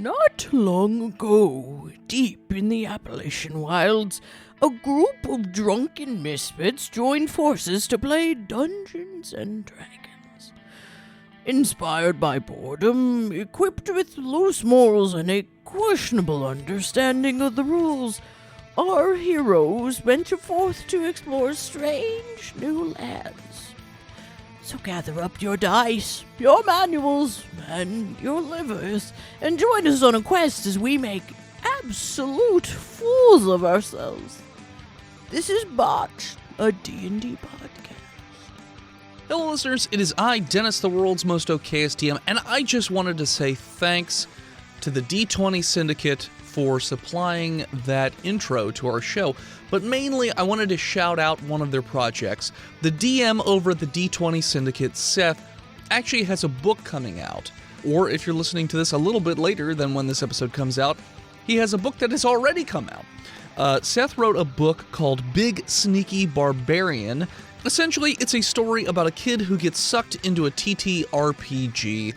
Not long ago, deep in the Appalachian wilds, a group of drunken misfits joined forces to play Dungeons and Dragons. Inspired by boredom, equipped with loose morals and a questionable understanding of the rules, our heroes venture forth to explore strange new lands. So gather up your dice, your manuals, and your livers, and join us on a quest as we make absolute fools of ourselves. This is Botched, a D&D podcast. Hello, listeners. It is I, Dennis, the world's most okayest DM, and I just wanted to say thanks to the D20 Syndicate for supplying that intro to our show, but mainly I wanted to shout out one of their projects. The DM over at the D20 Syndicate, Seth, actually has a book coming out, or if you're listening to this a little bit later than when this episode comes out, he has a book that has already come out. Seth wrote a book called Big Sneaky Barbarian. Essentially, it's a story about a kid who gets sucked into a TTRPG.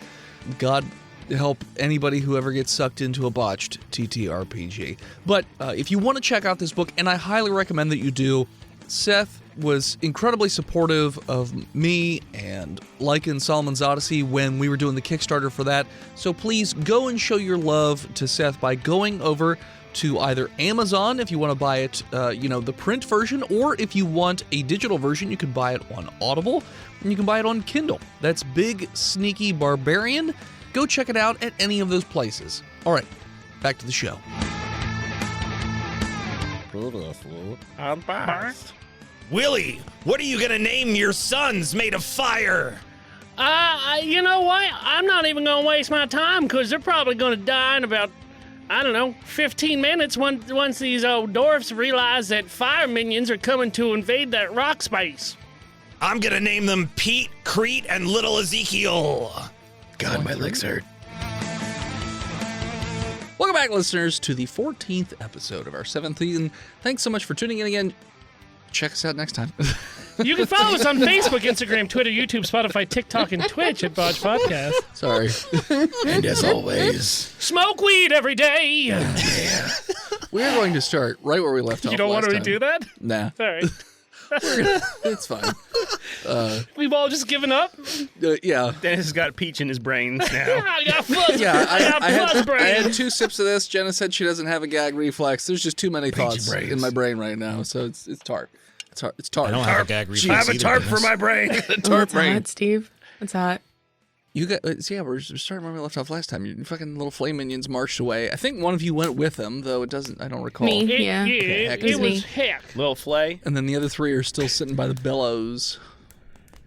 God help anybody who ever gets sucked into a botched TTRPG. But if you want to check out this book, and I highly recommend that you do, Seth was incredibly supportive of me and Lycan Solomon's Odyssey when we were doing the Kickstarter for that. So please go and show your love to Seth by going over to either Amazon if you want to buy it, the print version, or if you want a digital version, you can buy it on Audible, and you can buy it on Kindle. That's Big Sneaky Barbarian. Go check it out at any of those places. All right, back to the show. I'm Botched. Willie, what are you going to name your sons made of fire? You know what? I'm not even going to waste my time because they're probably going to die in about, 15 minutes once these old dwarfs realize that fire minions are coming to invade that rock space. I'm going to name them Pete, Crete, and Little Ezekiel. God, my legs hurt. Welcome back, listeners, to the 14th episode of our 7th season. Thanks so much for tuning in again. Check us out next time. You can follow us on Facebook, Instagram, Twitter, YouTube, Spotify, TikTok, and Twitch at Botched Podcast. Sorry. And as always, Smoke weed every day. yeah. We're going to start right where we left off. You don't want to last time. redo that? Nah. Sorry. It's fine. We've all just given up. Yeah. Dennis has got peach in his brains now. I got fuzz. Yeah, I fuzz brain. had 2 sips of this. Jenna said she doesn't have a gag reflex. There's just too many thoughts brains. in my brain right now, so it's tart. It's tart. I don't have a gag reflex. I have a either, tarp Dennis. for my brain. Tart brain. Hot, Steve. It's hot. You got we're starting where we left off last time. Your fucking little flame minions marched away. I think one of you went with them, though it doesn't. I don't recall. Me. Yeah, Heck, it it's me. was heck. Little Flay. And then the other 3 are still sitting by the bellows.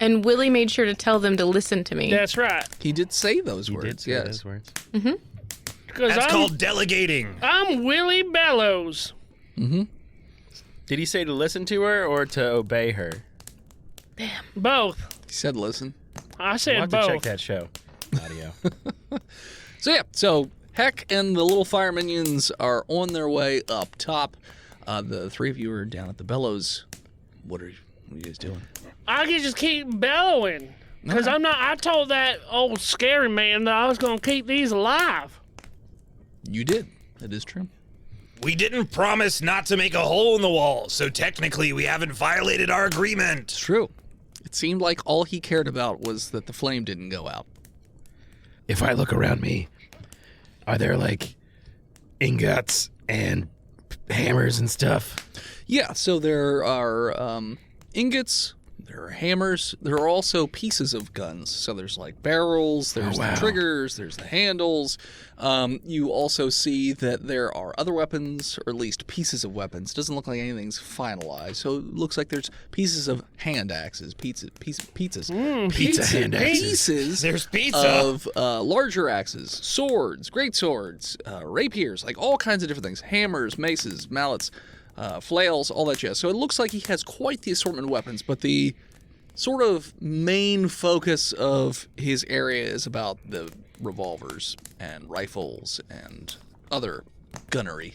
And Willie made sure to tell them to listen to me. That's right. He did say those words. Yes. words. Because That's called delegating. I'm Willie Bellows. Mm-hmm. Did he say to listen to her or to obey her? Both. He said, "Listen." I said We'll have both. to check that show. Audio. So Heck and the little fire minions are on their way up top. The 3 of you are down at the bellows. What are you guys doing? I can just keep bellowing. Because I told that old scary man that I was going to keep these alive. You did. That is true. We didn't promise not to make a hole in the wall, so technically we haven't violated our agreement. It's true. It seemed like all he cared about was that the flame didn't go out. If I look around me, are there like ingots and hammers and stuff? Yeah, so there are ingots, there are hammers, there are also pieces of guns. So there's like barrels, there's the triggers, there's the handles. You also see that there are other weapons, or at least pieces of weapons. It doesn't look like anything's finalized. So it looks like there's pieces of hand axes, pizzas. Pizza hand axes. Pieces There's pizza. of larger axes, swords, great swords, rapiers, like all kinds of different things. Hammers, maces, mallets, flails, all that jazz. So it looks like he has quite the assortment of weapons, but the sort of main focus of his area is about the revolvers and rifles and other gunnery.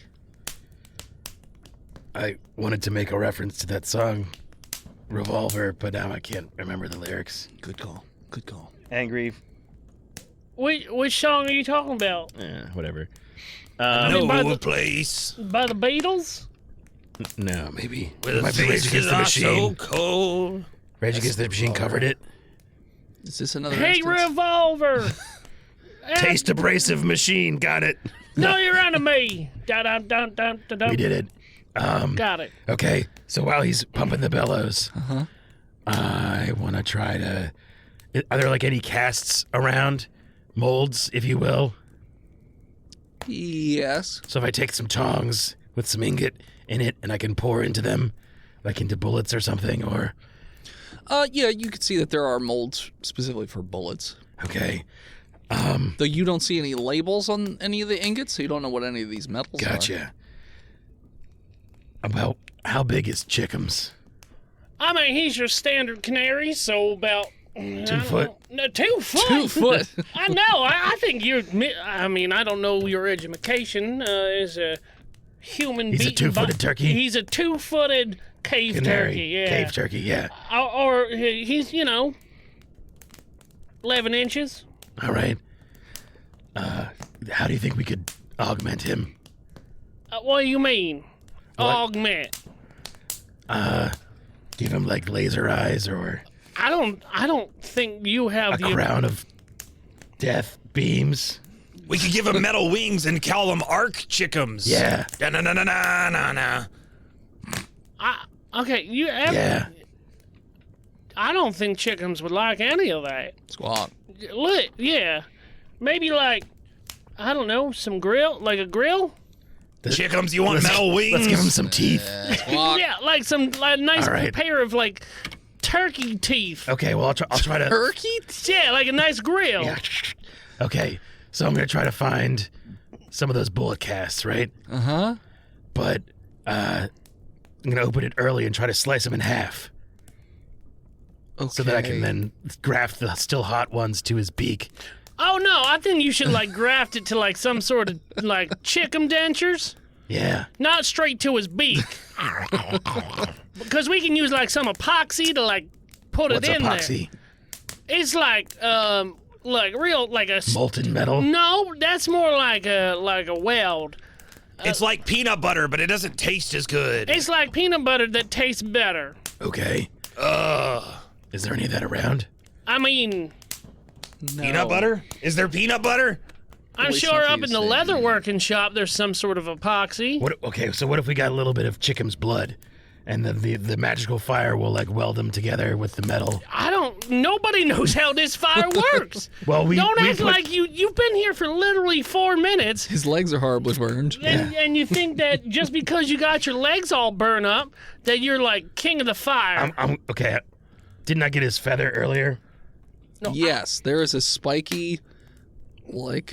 I wanted to make a reference to that song, Revolver, but now I can't remember the lyrics. Good call. Good call. Angry Which song are you talking about? Whatever. No place. By the Beatles? No, maybe. Where It the might be Rage faces Against the are so Machine. cold. Rage Against the Machine covered it. Is this another Hey, instance? Revolver! Taste Abrasive Machine. Got it. No, you're onto me. Da-dum-dum-dum-dum-dum. We did it. Got it. Okay, so while he's pumping the bellows, I want to try to... Are there, like, any casts around? Molds, if you will? Yes. So if I take some tongs with some ingot in it and I can pour into them, like into bullets or something, or... Yeah, you can see that there are molds specifically for bullets. Okay. Though you don't see any labels on any of the ingots, so you don't know what any of these metals are. Gotcha. About how big is Chickums? I mean, he's your standard canary, so about... 2 foot? No, 2 foot? 2 foot. I know. I think you're... I mean, I don't know your education as a human being. He's a 2-footed turkey? He's a 2-footed cave Canary. turkey, yeah. Cave turkey, yeah. Or he's, 11 inches. All right. How do you think we could augment him? What do you mean? What? Augment. Give him, like, laser eyes or I don't think you have a crown of death beams? We could give him metal wings and call them arc chickums. Yeah. Na-na-na-na-na-na. Okay, Yeah. I don't think chickens would like any of that. Squawk. Look, yeah. Maybe like, I don't know, some grill, like a grill? Chickums, you want metal wings? Let's give him some teeth. Squawk. Yeah, like some nice All right. pair of like turkey teeth. Okay, well, I'll try to... Turkey? Yeah, like a nice grill. Yeah. Okay, so I'm going to try to find some of those bullet casts, right? Uh-huh. But I'm going to open it early and try to slice them in half Okay. so that I can then graft the still hot ones to his beak. Oh no, I think you should like graft it to like some sort of like chicken dentures. Yeah. Not straight to his beak. Because we can use like some epoxy to like put What's it in epoxy? there. It's like real like a Molten metal? No, that's more like a weld. It's like peanut butter, but it doesn't taste as good. It's like peanut butter that tastes better. Okay. Is there any of that around? I mean, No. Peanut butter? Is there peanut butter? I'm least sure not up to in the use it. leatherworking shop there's some sort of epoxy. Okay, so what if we got a little bit of Chickum's blood, and then the magical fire will like weld them together with the metal? Nobody knows how this fire works. Well, Don't we act put- like you've been here for literally 4 minutes. His legs are horribly burned. And you think that just because you got your legs all burned up, that you're like king of the fire. I'm okay. Didn't I get his feather earlier? Yes, there is a spiky, like,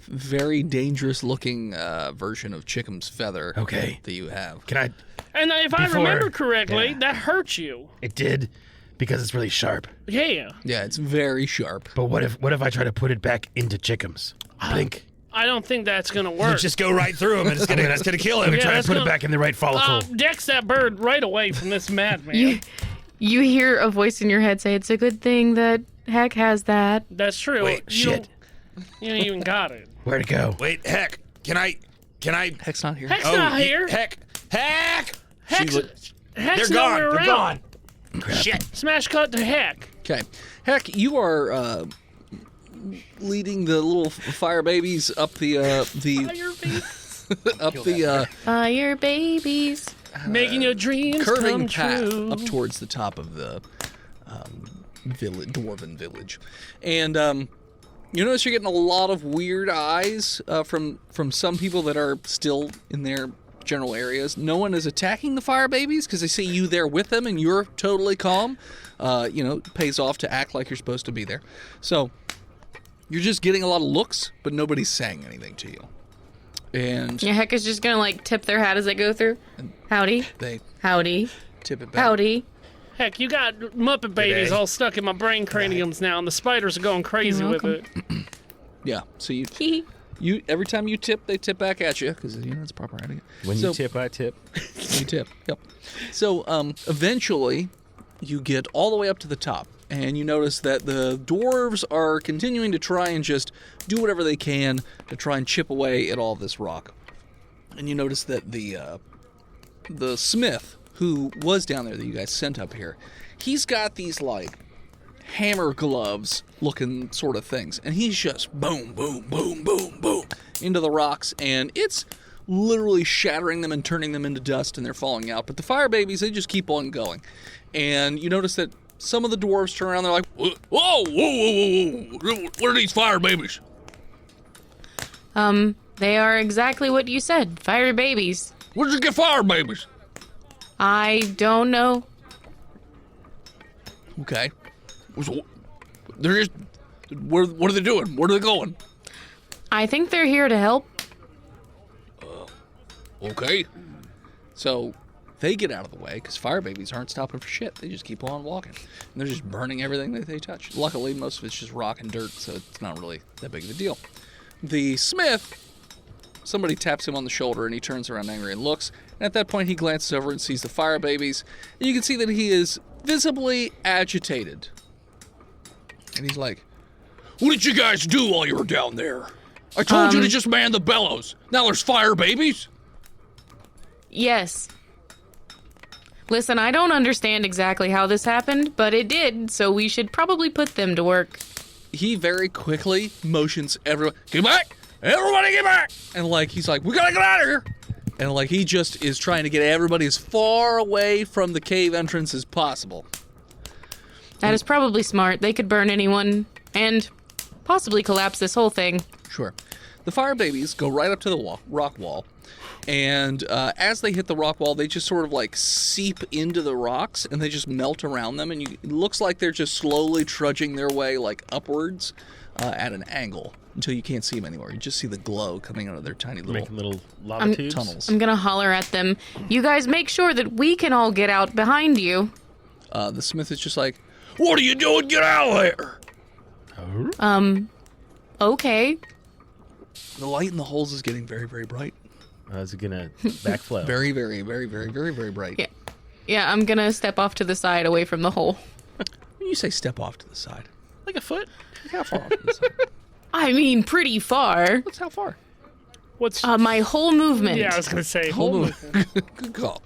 very dangerous-looking version of Chickum's feather Okay. that you have. Can I? And if I Before- remember correctly, yeah. that hurts you. It did, because it's really sharp. Yeah. Yeah, it's very sharp. But what if I try to put it back into Chickum's? Blink. I don't think that's gonna work. Just go right through him and it's gonna kill I'm him. gonna try that's to put gonna- it back in the right follicle. Dex that bird right away from this madman. You hear a voice in your head say, "It's a good thing that Heck has that." That's true. Wait, shit. You don't even got it. Where'd it go? Wait, heck. Can I? Heck's not here. Heck's not here. Heck. Heck's They're gone. nowhere They're around. gone. Shit. Smash cut to Heck. Okay. Heck, you are leading the little fire babies up the up the Fire babies. Making your dreams curving come path true. up towards the top of the dwarven village, and you notice you're getting a lot of weird eyes from some people that are still in their general areas. No one is attacking the fire babies because they see you there with them, and you're totally calm. It pays off to act like you're supposed to be there. So you're just getting a lot of looks, but nobody's saying anything to you. And Yeah, Heck is just gonna like tip their hat as they go through. Howdy. they Howdy. tip it back. Howdy. Heck, you got Muppet babies all stuck in my brain craniums now, and the spiders are going crazy You're with it. Yeah. So you Hee. You every time you tip, they tip back at you because it's proper etiquette. When So- you tip, I tip. You tip. Yep. So eventually, you get all the way up to the top, and you notice that the dwarves are continuing to try and just do whatever they can to try and chip away at all this rock. And you notice that the smith who was down there that you guys sent up here, he's got these like hammer gloves looking sort of things, and he's just boom, boom, boom, boom, boom into the rocks, and it's literally shattering them and turning them into dust, and they're falling out. But the fire babies, they just keep on going. And you notice that some of the dwarves turn around, they're like, whoa, whoa, whoa, whoa, what are these fire babies? They are exactly what you said, fire babies. Where'd you get fire babies? I don't know. Okay. They're just, what are they doing? Where are they going? I think they're here to help. Okay. So they get out of the way because fire babies aren't stopping for shit. They just keep on walking. And they're just burning everything that they touch. Luckily, most of it's just rock and dirt, so it's not really that big of a deal. The smith, somebody taps him on the shoulder and he turns around angry and looks. And at that point, he glances over and sees the fire babies. And you can see that he is visibly agitated. And he's like, what did you guys do while you were down there? I told you to just man the bellows. Now there's fire babies? Yes. Listen, I don't understand exactly how this happened, but it did, so we should probably put them to work. He very quickly motions everyone, get back! Everybody get back! And like, he's like, we gotta get out of here! And like, he just is trying to get everybody as far away from the cave entrance as possible. That is probably smart. They could burn anyone and possibly collapse this whole thing. Sure. The fire babies go right up to the rock wall. And as they hit the rock wall, they just sort of like seep into the rocks and they just melt around them. And it looks like they're just slowly trudging their way like upwards at an angle until you can't see them anymore. You just see the glow coming out of their tiny Making little lava tubes. tunnels. I'm gonna holler at them. You guys make sure that we can all get out behind you. The smith is just like, what are you doing? Get out of here! Okay. The light in the holes is getting very, very bright. Is it gonna backflow? Very, very, very, very, very, very bright. Yeah. Yeah, I'm gonna step off to the side away from the hole. When you say step off to the side, Like a foot? how far off to the side? I mean, pretty far. That's how far? What's My whole movement. yeah? I was gonna say Hold on. Good call.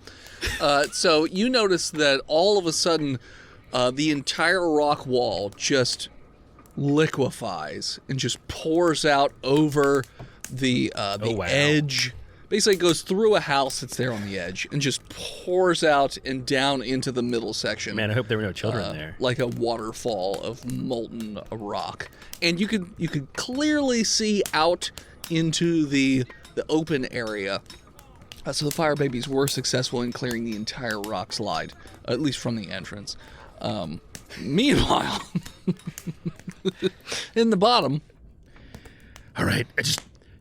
So you notice that all of a sudden, the entire rock wall just liquefies and just pours out over the wow. edge. Basically, it goes through a house that's there on the edge and just pours out and down into the middle section. Man, I hope there were no children there. Like a waterfall of molten rock. And you could clearly see out into the open area. So the fire babies were successful in clearing the entire rock slide, at least from the entrance. Meanwhile, in the bottom. All right,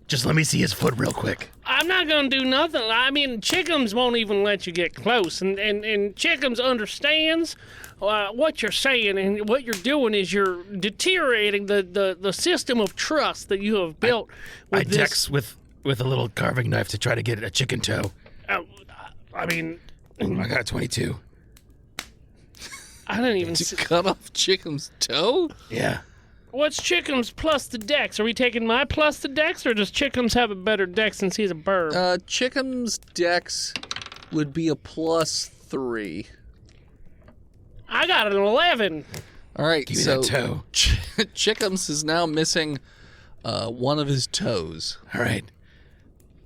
just let me see his foot real quick. I'm not gonna do nothing. I mean, Chickums won't even let you get close, and Chickums understands what you're saying, and what you're doing is you're deteriorating the system of trust that you have built. I dex with a little carving knife to try to get a chicken toe. I mean, I got a 22. I didn't even. To cut off Chickum's toe? Yeah. What's Chickums plus the dex? Are we taking my plus the dex, or does Chickums have a better dex since he's a bird? Chickum's dex would be a +3. I got an 11. All right, Give me so that toe. Chickums is now missing one of his toes. All right.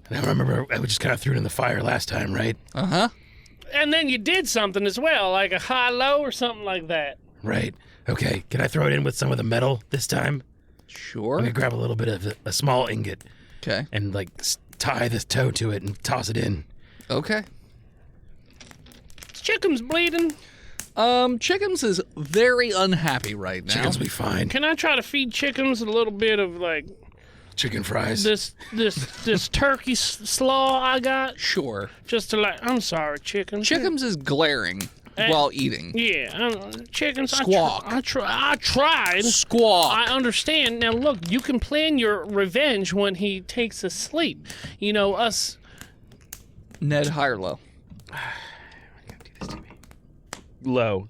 And I remember I just kind of threw it in the fire last time, right? Uh-huh. And then you did something as well, like a high-low or something like that. Right. Okay, can I throw it in with some of the metal this time? Sure. I'm gonna grab a little bit of a small ingot Okay. and like tie this toe to it and toss it in. Okay. Is Chickums bleeding? Chickums is very unhappy right now. Chickens will be fine. Can I try to feed Chickums a little bit of, like, Chicken fries. this turkey slaw I got? Sure. Just to, like, I'm sorry, Chickens. Chickums is glaring while eating. Yeah, Chickens. Squawk. I tried. Squawk. I understand. Now, look, you can plan your revenge when he takes a sleep. You know, us... Ned, high or low? Low.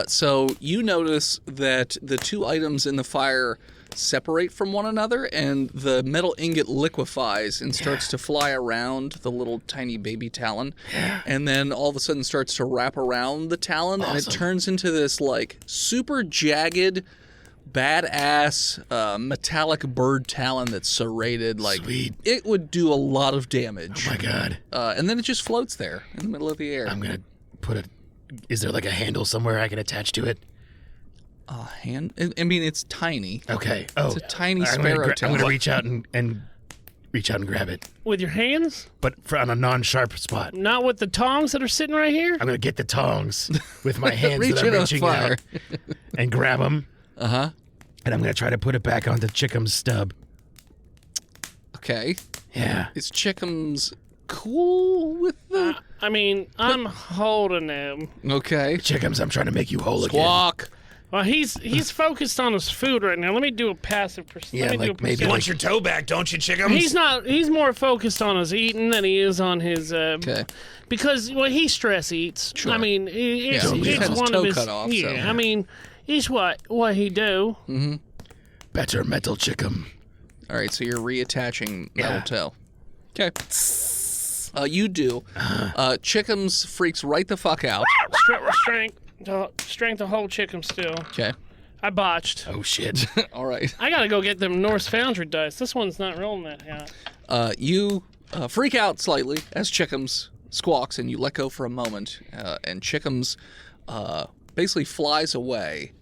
So you notice that the two items in the fire separate from one another, and the metal ingot liquefies and starts to fly around the little tiny baby talon, and then all of a sudden starts to wrap around the talon, and it turns into this like super jagged, badass metallic bird talon that's serrated. Like it would do a lot of damage. Oh my god! And then it just floats there in the middle of the air. I'm gonna put it. Is there like a handle somewhere I can attach to it? Hand? I mean, it's tiny. Okay. It's a tiny sparrow tail. I'm gonna reach out and grab it, With your hands? but on a non-sharp spot. Not with the tongs that are sitting right here? I'm gonna get the tongs with my hands Reach that I'm it on reaching fire. out and grab them. Uh-huh. And I'm gonna try to put it back onto Chickum's stub. Okay. Yeah. Is Chickums cool with the... I mean, I'm holding him. Okay. Chickums, I'm trying to make you whole again. Squawk. Well, he's focused on his food right now. Let me do a passive perception. Yeah, Let me like do a maybe You perception. want your toe back, don't you, Chickums? He's not. He's more focused on his eating than he is on his. Okay. Because he stress eats. Sure. I mean, it's, Yeah, he it's had his one toe of his. cut off, yeah. so. I mean, it's what he do. Better metal Chickum. All right, so you're reattaching metal Yeah. toe. Okay. You do. Chickums freaks right the fuck out. Strength to hold chicken still. Okay. I botched. Oh shit. All right. I gotta go get them Norse Foundry dice. This one's not rolling that hot. You freak out slightly as Chickums squawks, and you let go for a moment, and Chickums basically flies away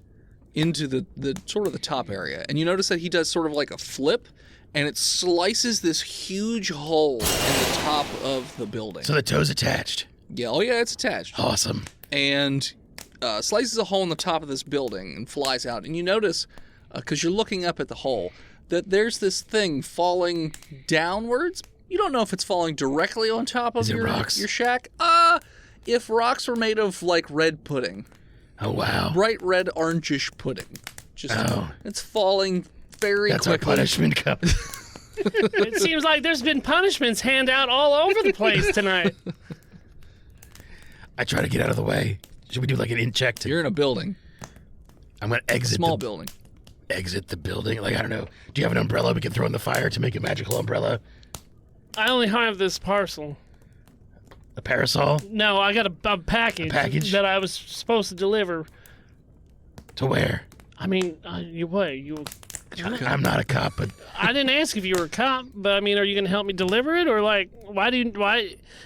into the sort of the top area, and you notice that he does sort of like a flip, and it slices this huge hole in the top of the building. So the toe's attached. Yeah, oh yeah, it's attached. Awesome. And slices a hole in the top of this building and flies out. And you notice, because you're looking up at the hole, that there's this thing falling downwards. You don't know if it's falling directly on top of Is it your rocks? your shack. If rocks were made of like red pudding, Oh wow. bright red orangish pudding, just Oh. it's falling very That's our quickly. punishment cup. It seems like there's been punishments hand out all over the place tonight. I try to get out of the way. Should we do like an in check to? You're in a building, I'm gonna exit small the building. exit the building. Like I don't know. Do you have an umbrella we can throw in the fire to make a magical umbrella? I only have this parcel. A parasol No, I got a package, package? that I was supposed to deliver. to where? I mean, you what? I'm not a cop, but I didn't ask if you were a cop, but I mean, are you going to help me deliver it, or like, why?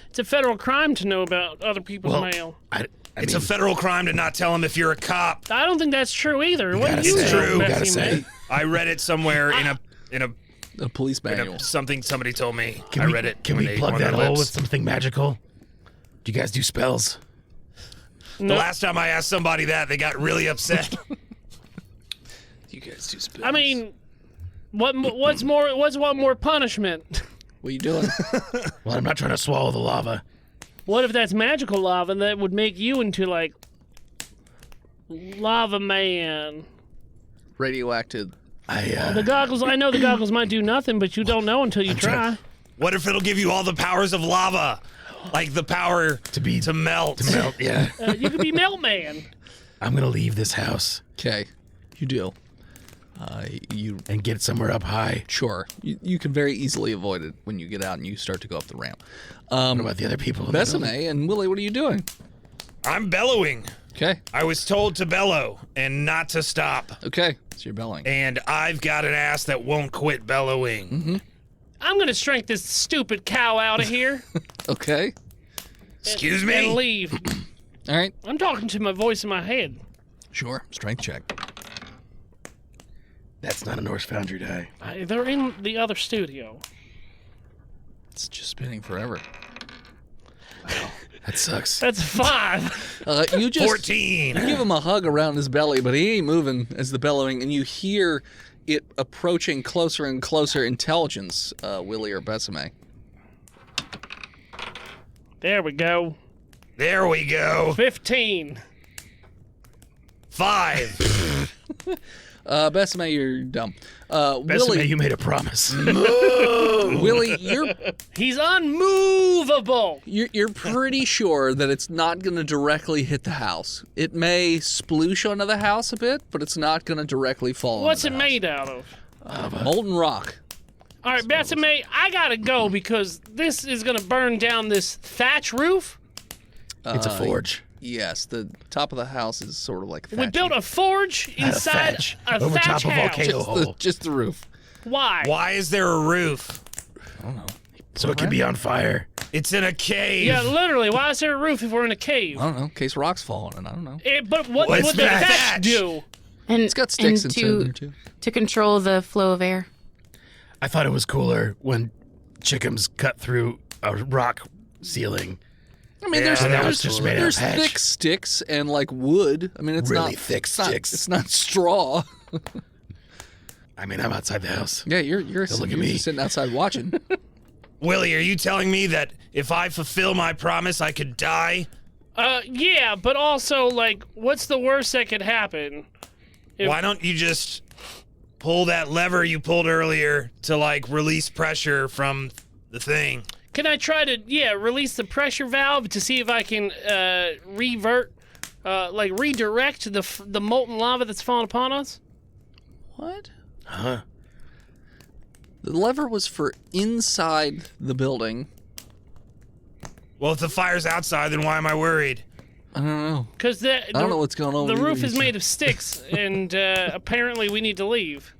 It's a federal crime to know about other people's well, mail. I It's mean, a federal crime to not tell him if you're a cop. I don't think that's true either. What gotta do you say, know, you gotta messy say. man? I read it somewhere in A police manual. something somebody told me. Can I we, read it. Can when we they plug on their that hole lips. with something magical? Do you guys do spells? The No. last time I asked somebody that, they got really upset. You guys do spells. I mean, what's one more punishment? what are you doing? Well, I'm not trying to swallow the lava. What if that's magical lava that would make you into like lava man? Radioactive. The goggles. I know the goggles might do nothing, but you don't know until you try. What if it'll give you all the powers of lava? Like the power to melt. Melt, yeah. You could be Melt Man. I'm gonna leave this house Okay, you do. You and get somewhere up high. sure you can very easily avoid it when you get out and you start to go up the ramp. What about the other people? in the building? Besame and Willie, what are you doing? I'm bellowing. Okay, I was told to bellow and not to stop. okay, so you're belling. And I've got an ass that won't quit bellowing. I'm gonna strength this stupid cow out of here Okay, Excuse and me? leave. all right, I'm talking to my voice in my head. sure. Strength check. That's not a Norse Foundry die. They're in the other studio. It's just spinning forever. That sucks. That's 5. You just 14. You give him a hug around his belly, but he ain't moving as the bellowing, and you hear it approaching closer and closer. Intelligence, Willie or Besame. There we go. There we go. 15. 5. Besame, you're dumb. Besame, Willie, you made a promise. Willie, He's unmovable. you're pretty sure that it's not going to directly hit the house. It may sploosh onto the house a bit, but it's not going to directly fall. What's it onto the house. made out of? Molten rock. All right, Besame, I gotta go because this is gonna burn down this thatch roof. It's a forge. Yes, the top of the house is sort of like We thatchy. built a forge inside thatch. a Over thatch top of house. volcano hole. just the roof. Why? Why is there a roof? So it can be on fire. It's in a cave. Yeah, literally. Why is there a roof if we're in a cave? I don't know. In case rocks fall on it. I don't know. But what What's would the that? thatch do? And It's got sticks and inside there too. to control the flow of air. I thought it was cooler when Chickums cut through a rock ceiling. I mean, Yeah, there's that was just made out of hatch. thick sticks and like wood. I mean, it's Really not thick it's not- sticks. It's not straw. I mean, I'm outside the house. Yeah, you're look at you're me. just sitting outside watching. Willie, are you telling me that if I fulfill my promise, I could die? Yeah, but also, like, what's the worst that could happen? Why don't you just pull that lever you pulled earlier to, like, release pressure from the thing? Can I try to, release the pressure valve to see if I can redirect the molten lava that's fallen upon us? What? Huh? The lever was for inside the building. Well, if the fire's outside, then why am I worried? I don't know. Because I don't know what's going on. the with roof you. is made of sticks, and apparently we need to leave.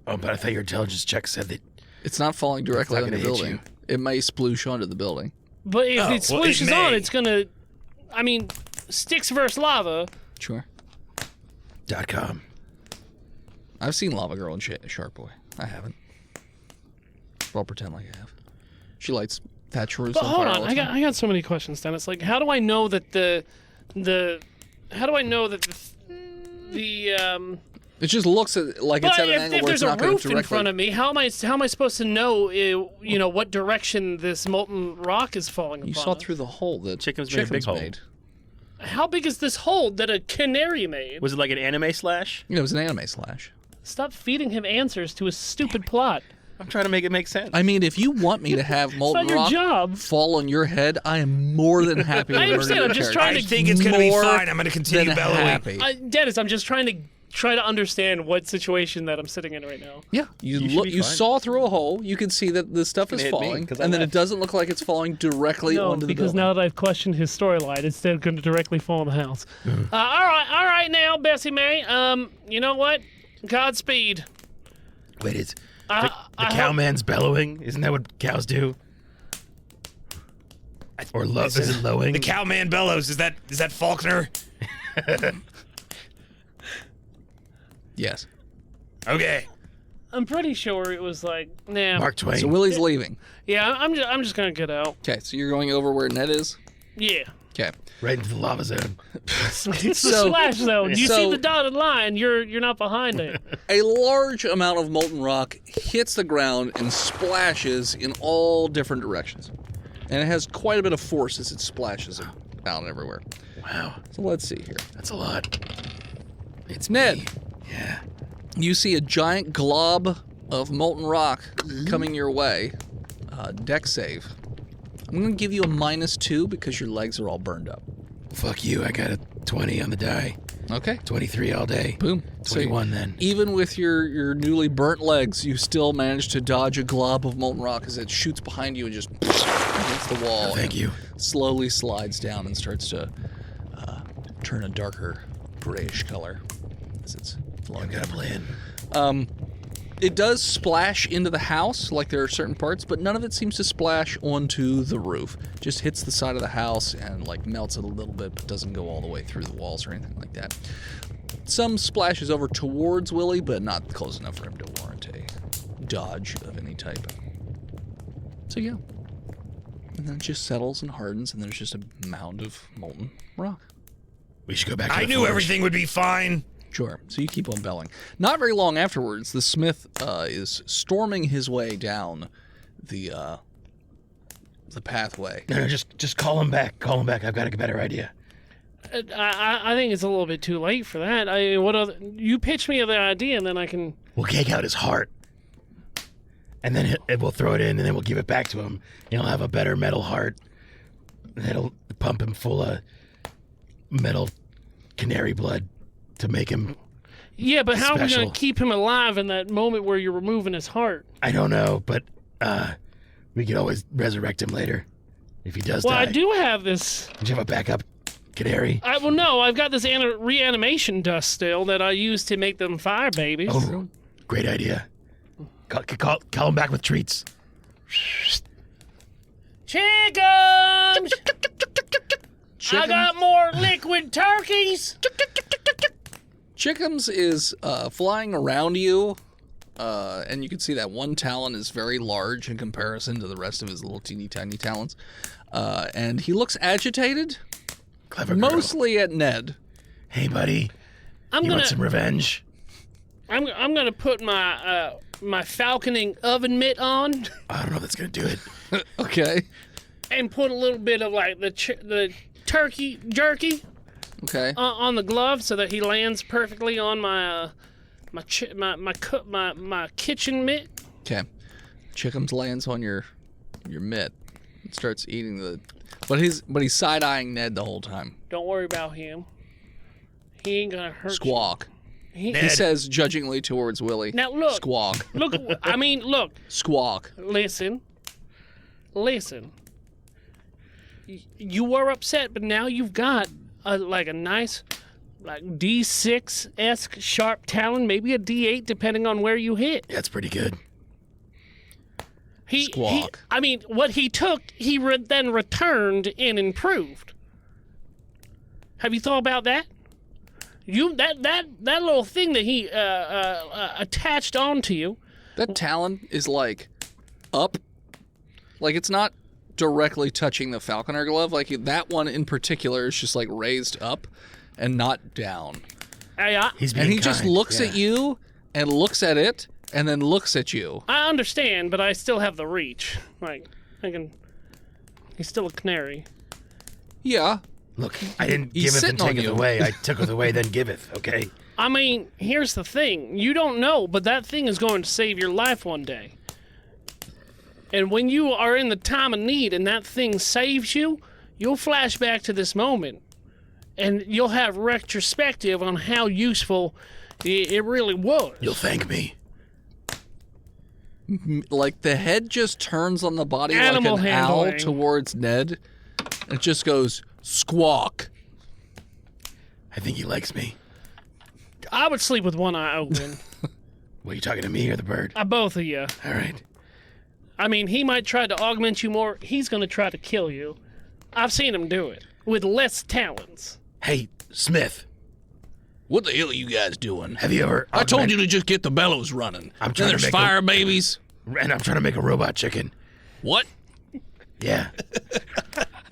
Oh, but I thought your intelligence check said that. It's not falling directly not on the gonna hit building. you. It may sploosh onto the building. But if Oh, it well, it splooshes on, may. it's gonna. I mean, sticks versus lava. Sure. .com. I've seen Lava Girl and Shark Boy. I haven't. I'll pretend like I have. She lights thatch roofs But on hold fire on, all the I time. got so many questions, Dennis. Like, how do I know that the It just looks like it's But at an angle if where there's it's a not going roof to in directly. front of me, how am I supposed to know what direction this molten rock is falling You upon saw us? through the hole that Chickens made a big hole. made. How big is this hole that a canary made? Was it like an anime slash? Yeah, it was an anime slash. Stop feeding him answers to his stupid plot. I'm trying to make it make sense. I mean, if you want me to have molten not your rock job. fall on your head, I am more than happy. I to understand, murder I'm your just character. trying I to think it's going to be more fine. I'm going to continue than bellowing. happy. Dennis, I'm just trying to understand what situation that I'm sitting in right now. Yeah, should be you fine. saw through a hole. You can see that the stuff is hit me, falling, 'cause I and then it left. doesn't look like it's falling directly onto the building. that I've questioned his storyline, it's going to directly fall on the house. All right, now, Bessie May. You know what? Godspeed. Wait, it's the I hope- cowman's bellowing. Isn't that what cows do? Or is it lowing? The cowman bellows. Is that Faulkner? Yes. Okay. I'm pretty sure it was like, nah. Mark Twain. So Willie's leaving. Yeah, I'm just gonna get out. Okay, so you're going over where Ned is. Yeah. Okay. right into the lava zone. It's the So- slash zone. You so- see the dotted line, you're not behind it. A large amount of molten rock hits the ground and splashes in all different directions, and it has quite a bit of force as it splashes out everywhere. Wow, So let's see here. that's a lot. It's Ned. Yeah. You see a giant glob of molten rock coming your way. Deck save. I'm going to give you a -2 because your legs are all burned up. Fuck you. I got a 20 on the die. Okay. 23 all day. Boom. 21 then. Even with your newly burnt legs, you still manage to dodge a glob of molten rock as it shoots behind you and just hits the wall. Thank you. Slowly slides down and starts to turn a darker grayish color as it's I flowing got a plan. It does splash into the house, like there are certain parts, but none of it seems to splash onto the roof. Just hits the side of the house and like melts it a little bit, but doesn't go all the way through the walls or anything like that. Some splashes over towards Willie, but not close enough for him to warrant a dodge of any type. So yeah. And then it just settles and hardens, and there's just a mound of molten rock. We should go back to I the knew forge. everything would be fine. Sure. So you keep on belling. Not very long afterwards, the smith is storming his way down the pathway. No, just call him back. Call him back. I've got a better idea. I think it's a little bit too late for that. You pitch me the idea, and then I can. We'll take out his heart, and then we'll throw it in, and then we'll give it back to him. And he'll have a better metal heart. And it'll pump him full of metal canary blood to make him. Yeah, but how are we special. going to keep him alive in that moment where you're removing his heart? I don't know, but we can always resurrect him later if he does die. Well, I do have this. Do you have a backup canary? No, I've got this reanimation dust still that I use to make them fire babies. Oh, great idea. Call him back with treats. Chickums! I got more liquid turkeys. Chickums is flying around you, and you can see that one talon is very large in comparison to the rest of his little teeny tiny talons. And he looks agitated, Clever girl. mostly at Ned. Hey, buddy. You want some revenge? I'm gonna put my my falconing oven mitt on I don't know if that's going to do it. Okay. and put a little bit of like the turkey jerky Okay. on the glove so that he lands perfectly on my my kitchen mitt. Okay. Chickums lands on your mitt and starts eating but he's side eyeing Ned the whole time. Don't worry about him. He ain't gonna hurt Squawk. you. He says judgingly towards Willie. Now look. Squawk. Look. I mean, look. Squawk. Listen. You were upset, but now you've got a nice, like D6-esque sharp talon, maybe a D8, depending on where you hit. That's pretty good. Squawk. What he took, he then returned and improved. Have you thought about that? That little thing that he attached onto you. That talon is like up. Like it's not directly touching the falconer glove. Like that one in particular is just like raised up and not down. He's being And he kind. just looks at you and looks at it and then looks at you. I understand, but I still have the reach. Like, he's still a canary. Yeah. Look, I didn't He's giveth and sitting on taketh you. away. I tooketh away, then giveth, okay? I mean, here's the thing. You don't know, but that thing is going to save your life one day. And when you are in the time of need and that thing saves you, you'll flash back to this moment. And you'll have retrospective on how useful it really was. You'll thank me. Like the head just turns on the body Animal like an owl handling. towards Ned. It just goes squawk. I think he likes me. I would sleep with one eye open. What, you talking to me or the bird? Both of you. All right. I mean, he might try to augment you more. He's going to try to kill you. I've seen him do it with less talents. Hey, Smith, What the hell are you guys doing? have you ever... I told you to just get the bellows running. I'm Then trying to there's make fire babies. And I'm trying to make a robot chicken. What? Yeah.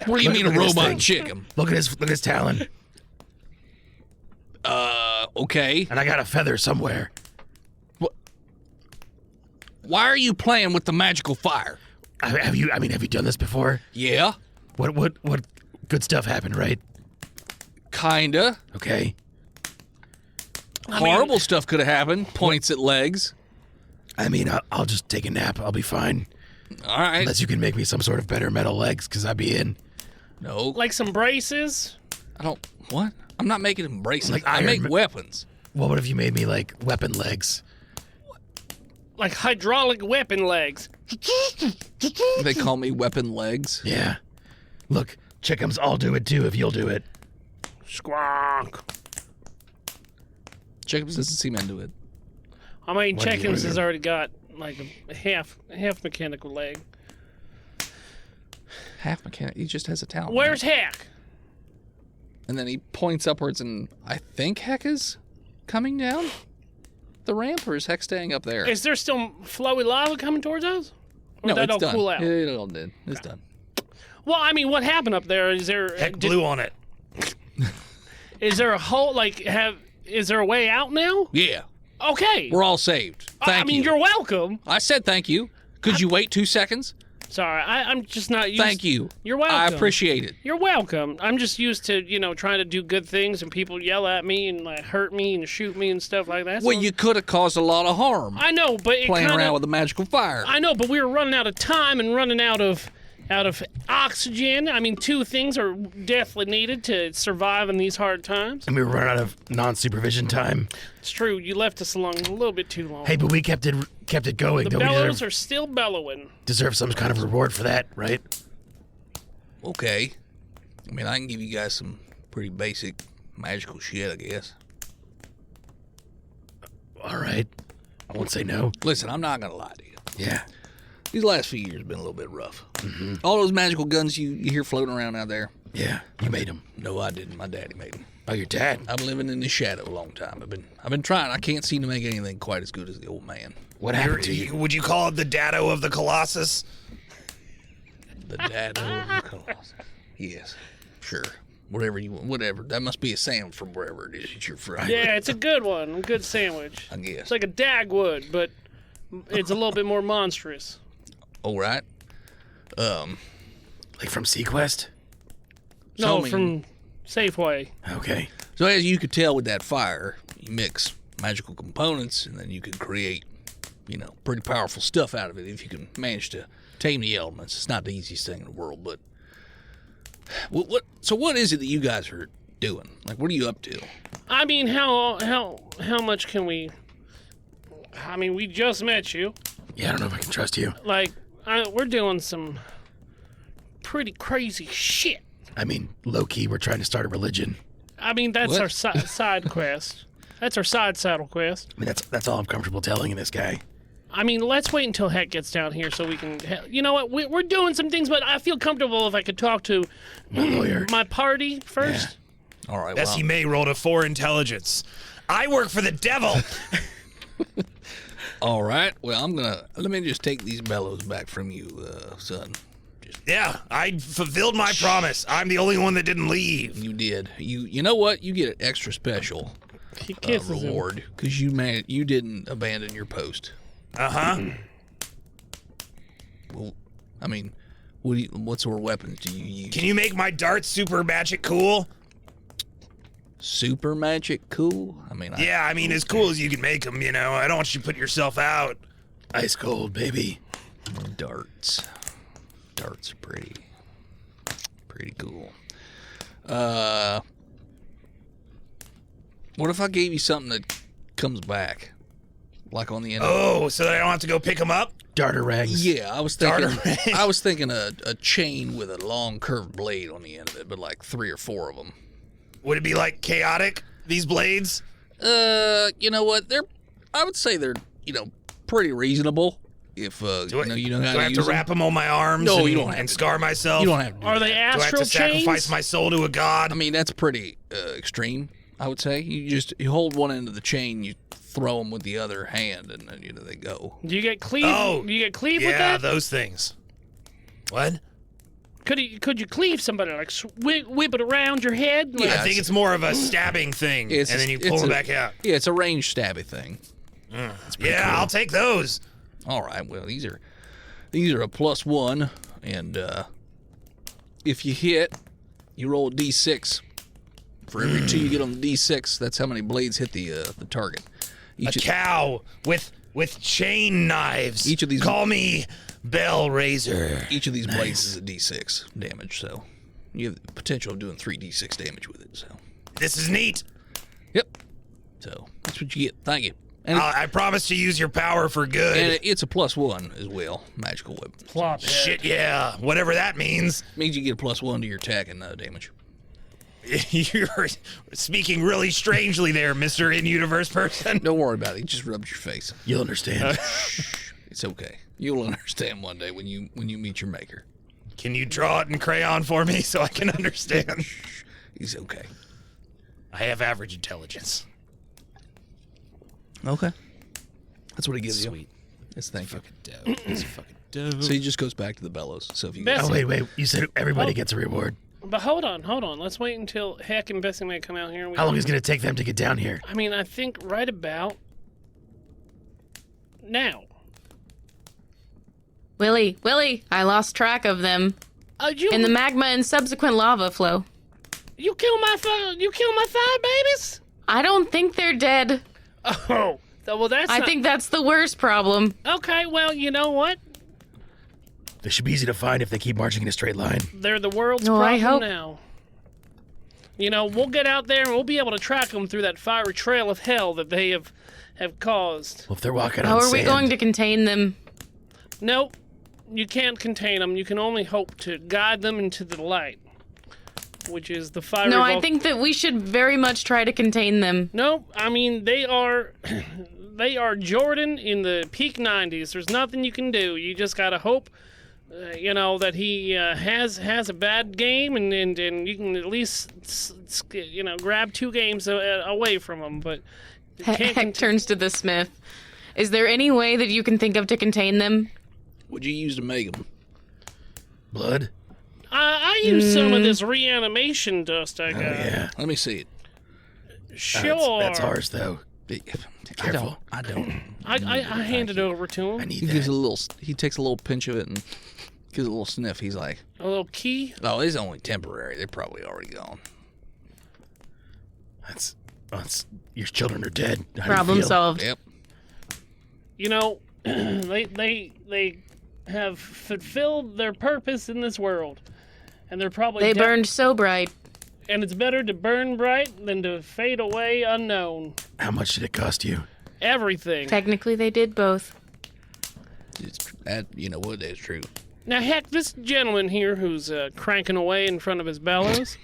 What do you Look- mean a look at this robot thing. chicken? Look at his talon. Okay. And I got a feather somewhere. Why are you playing with the magical fire? Have you done this before? Yeah, What good stuff happened, right? kinda. Okay. Horrible stuff could have happened. Points at legs. I mean, I'll just take a nap. I'll be fine. All right. Unless you can make me some sort of better metal legs, because I'd be in. No, Like some braces. I don't. What? I'm not making embraces. Like I Iron make Ma- weapons. What if you made me, like, weapon legs? Like hydraulic weapon legs. They call me weapon legs. Yeah. Look, Chickums, I'll do it too if you'll do it. Squawk. Jacobs doesn't seem into it. I mean, What do you Checkins do? has already got like a half mechanical leg. Half mechanic. He just has a talent. Where's Hack? And then he points upwards, and I think Heck is coming down the ramp, or is Heck staying up there? Is there still flowy lava coming towards us? Or no, did that it's all done. cool out? It all did. It's done. Well, I mean, what happened up there? Is there Heck blew on it. is there a hole? Is there a way out now? Yeah, Okay. we're all saved. Thank I mean, you. you're welcome. I said thank you. Could you wait 2 seconds? Sorry, I'm just not used. Thank you. You're welcome. I appreciate it. You're welcome. I'm just used to, trying to do good things and people yell at me and like hurt me and shoot me and stuff like that. Well, So- you could have caused a lot of harm I know, but it playing kinda, around with the magical fire. I know, but we were running out of time and running out of oxygen. I mean, 2 things are definitely needed to survive in these hard times. And we were running out of non-supervision time. It's true. You left us alone a little bit too long. Hey, but we kept it going. the Don't we bellows are still bellowing. deserve some kind of reward for that, right? Okay. I mean, I can give you guys some pretty basic magical shit, I guess. All right. I won't say no. Listen, I'm not going to lie to you. Yeah. These last few years have been a little bit rough. Mm-hmm. All those magical guns you hear floating around out there. Yeah. You made them. No, I didn't. My daddy made them. Oh, your dad. I've been living in the shadow a long time. I've been trying. I can't seem to make anything quite as good as the old man. What happened to you? Would you call it the Dado of the Colossus? The dado of the Colossus. Yes, sure. Whatever you want. Whatever. That must be a sandwich from wherever it is that you're from. Yeah, it's a good one. A good sandwich. I guess. It's like a Dagwood, but it's a little bit more monstrous. All right. Like from Sequest? No, I mean- from Safeway. Okay. So as you could tell with that fire, you mix magical components, and then you can create, pretty powerful stuff out of it if you can manage to tame the elements. It's not the easiest thing in the world, but what is it that you guys are doing? Like, what are you up to? I mean, how much can we? I mean, we just met you. Yeah, I don't know if I can trust you. Like, we're doing some pretty crazy shit. I mean, low-key, we're trying to start a religion. I mean, that's What? our side quest. That's our side saddle quest. I mean, that's all I'm comfortable telling this guy. I mean, let's wait until Heck gets down here so we can. You know what? We're doing some things, but I feel comfortable if I could talk to My lawyer. my party first. All right. Yes, Well, he may rolled a 4 intelligence. I work for the devil. all right. Well, let me just take these bellows back from you, son. Yeah, I fulfilled my promise. I'm the only one that didn't leave. You did. You know what? You get an extra special He kisses him. reward because you didn't abandon your post. Uh-huh. Well, I mean, what sort of weapons do you use? Can you make my darts super magic cool? Super magic cool? I mean, Yeah, I mean, as cool as you can make them, I don't want you to put yourself out. Ice cold, baby. darts. Darts are pretty cool. What if I gave you something that comes back, like on the end? Oh, so that I don't have to go pick them up? Darter rags. Yeah, I was thinking. Darter. I was thinking a chain with a long curved blade on the end of it, but like 3 or 4 of them. Would it be like chaotic, these blades? You know what? I would say they're pretty reasonable. If Do I, you know how do I have to use them. wrap them on my arms No, and, you don't have and to. scar myself? You don't have to. Do Are that. they Do I have astral to sacrifice chains? my soul to a god? I mean, that's pretty extreme. I would say you hold one end of the chain, you throw them with the other hand, and then they go. Do you get cleave? Oh, do you get cleave with yeah, that? those things. What? Could you cleave somebody, like whip it around your head? Like, I think it's more of a stabbing thing, and then you pull them back out. Yeah, it's a ranged stabby thing. Yeah, I'll take those. All right. Well, these are a +1, and if you hit, you roll a d6. For every 2 you get on the d6, that's how many blades hit the target. A cow with chain knives. Each of these- Call me Bell Razor. Each of these blades is a d6 damage, so you have the potential of doing 3d6 damage with it. So, This is neat. yep. So that's what you get. Thank you. And, I promise to use your power for good. and it's a +1 as well, magical weapon. plop head. Shit, yeah. Whatever that means. Means you get a +1 to your attack and damage. You're speaking really strangely there, Mr. In-Universe person. Don't worry about it. It just rubs your face. You'll understand. It's okay. You'll understand one day when you meet your maker. Can you draw it in crayon for me so I can understand? He's okay. I have average intelligence. Okay. That's what he gives you. Sweet. It's thank you. Dope. It's fucking dope. So he just goes back to the bellows. So if you Best- Oh, wait. You said everybody Oh. gets a reward. But hold on. Let's wait until Heck and Bessie May come out here. How long is it going to take them to get down here? I mean, I think right about now. Willie, I lost track of them. In the magma and subsequent lava flow. You killed my fire babies? I don't think they're dead. Oh, well, I think that's the worst problem. Okay, well, you know what? They should be easy to find if they keep marching in a straight line. They're the world's I problem hope. now. You know, we'll get out there and we'll be able to track them through that fiery trail of hell that they have caused. Well, if they're walking on How are sand, we going to contain them? Nope, you can't contain them. You can only hope to guide them into the light, which is the fiery. No, I think that we should very much try to contain them. Nope. I mean, they are Jordan in the peak 90s. There's nothing you can do. You just gotta hope, that he has a bad game, and you can at least grab 2 games away from him. But Heck turns to the smith. Is there any way that you can think of to contain them? What'd you use to make them? blood. I used some of this reanimation dust I got. Yeah, Let me see it. Sure. that's ours though. Careful. I don't. I hand it over to him. I need He that. gives a little. He takes a little pinch of it and gives a little sniff. He's like, A little key. "Oh, it's only temporary. They're probably already gone." That's your children are dead. How do you Problem feel? solved. Yep. They have fulfilled their purpose in this world, and they're probably They dead. burned so bright. And it's better to burn bright than to fade away unknown. How much did it cost you? Everything. Technically, they did both. You know what? That's true. Now, heck, this gentleman here who's cranking away in front of his bellows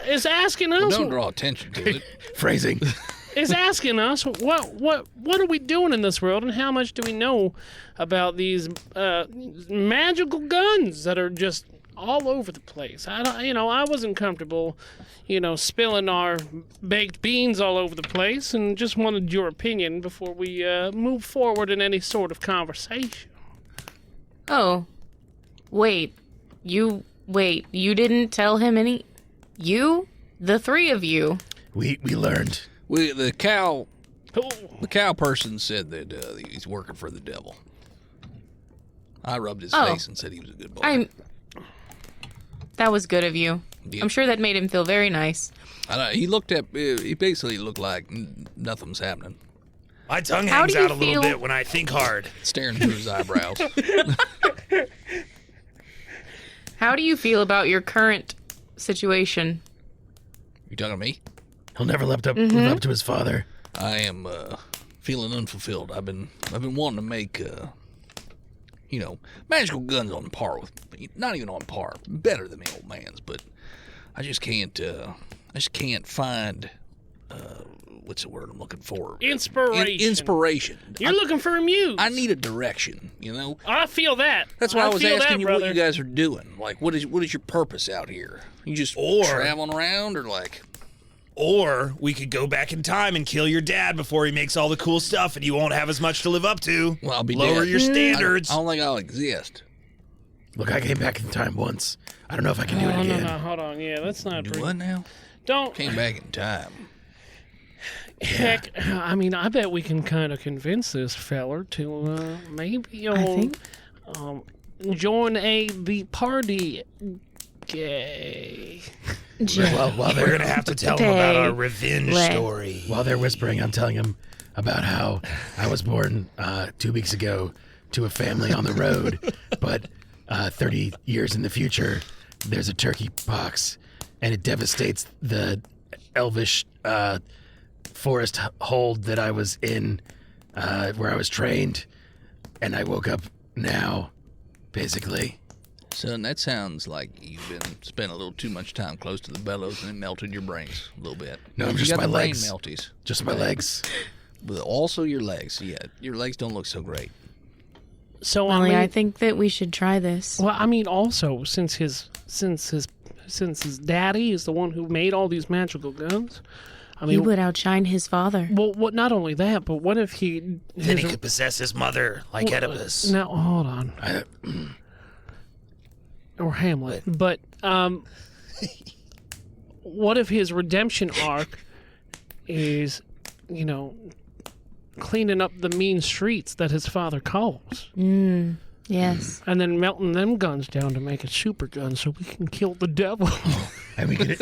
is asking us. Don't draw attention to it. Phrasing. Is asking us what are we doing in this world, and how much do we know about these magical guns that are just all over the place. I wasn't comfortable, spilling our baked beans all over the place, and just wanted your opinion before we move forward in any sort of conversation. Oh. Wait. You didn't tell him any... You? The three of you? We learned. The cow Oh, person said that he's working for the devil. I rubbed his Oh. face and said he was a good boy. That was good of you. Yeah. I'm sure that made him feel very nice. He basically looked like nothing's happening, My tongue How hangs do you out a little feel- bit when I think hard. staring through his eyebrows. How do you feel about your current situation? You talking to me? He'll never live up to his father. I am feeling unfulfilled. I've been wanting to make magical guns on par with, not even on par, better than the old man's, but I just can't find what's the word I'm looking for? Inspiration. Inspiration. you're looking for a muse. I need a direction, I feel that. That's why I was feel asking that, you brother. what you guys are doing. Like, what is your purpose out here? You just traveling around, or like? Or we could go back in time and kill your dad before he makes all the cool stuff, and you won't have as much to live up to. Well, I'll be Lower dead. your standards. I don't think I'll exist. Look, I came back in time once. I don't know if I can do it Oh, again. no, hold on. Yeah, that's not Do true. what now? Don't. Came back in time. Heck, I mean, I bet we can kind of convince this feller to maybe join the party. Gay. Well, while We're they're gonna have to tell him about our revenge story. while they're whispering, I'm telling him about how I was born 2 weeks ago to a family on the road, but 30 years in the future, there's a turkey pox, and it devastates the elvish forest hold that I was in, where I was trained, and I woke up now, basically. Son, that sounds like you've been spending a little too much time close to the bellows and it melted your brains a little bit. No, You just got my the legs. brain melties. Just my legs. But also your legs. Yeah, your legs don't look so great. So Molly, I I mean, think that we should try this. well, I mean, also since his daddy is the one who made all these magical guns. I He mean, would outshine his father. well, what? Not only that, but what if he? Then he could possess his mother like Oedipus. Now, hold on. Or Hamlet. But what if his redemption arc is, cleaning up the mean streets that his father calls. Yes. And then melting them guns down to make a super gun so we can kill the devil. And we could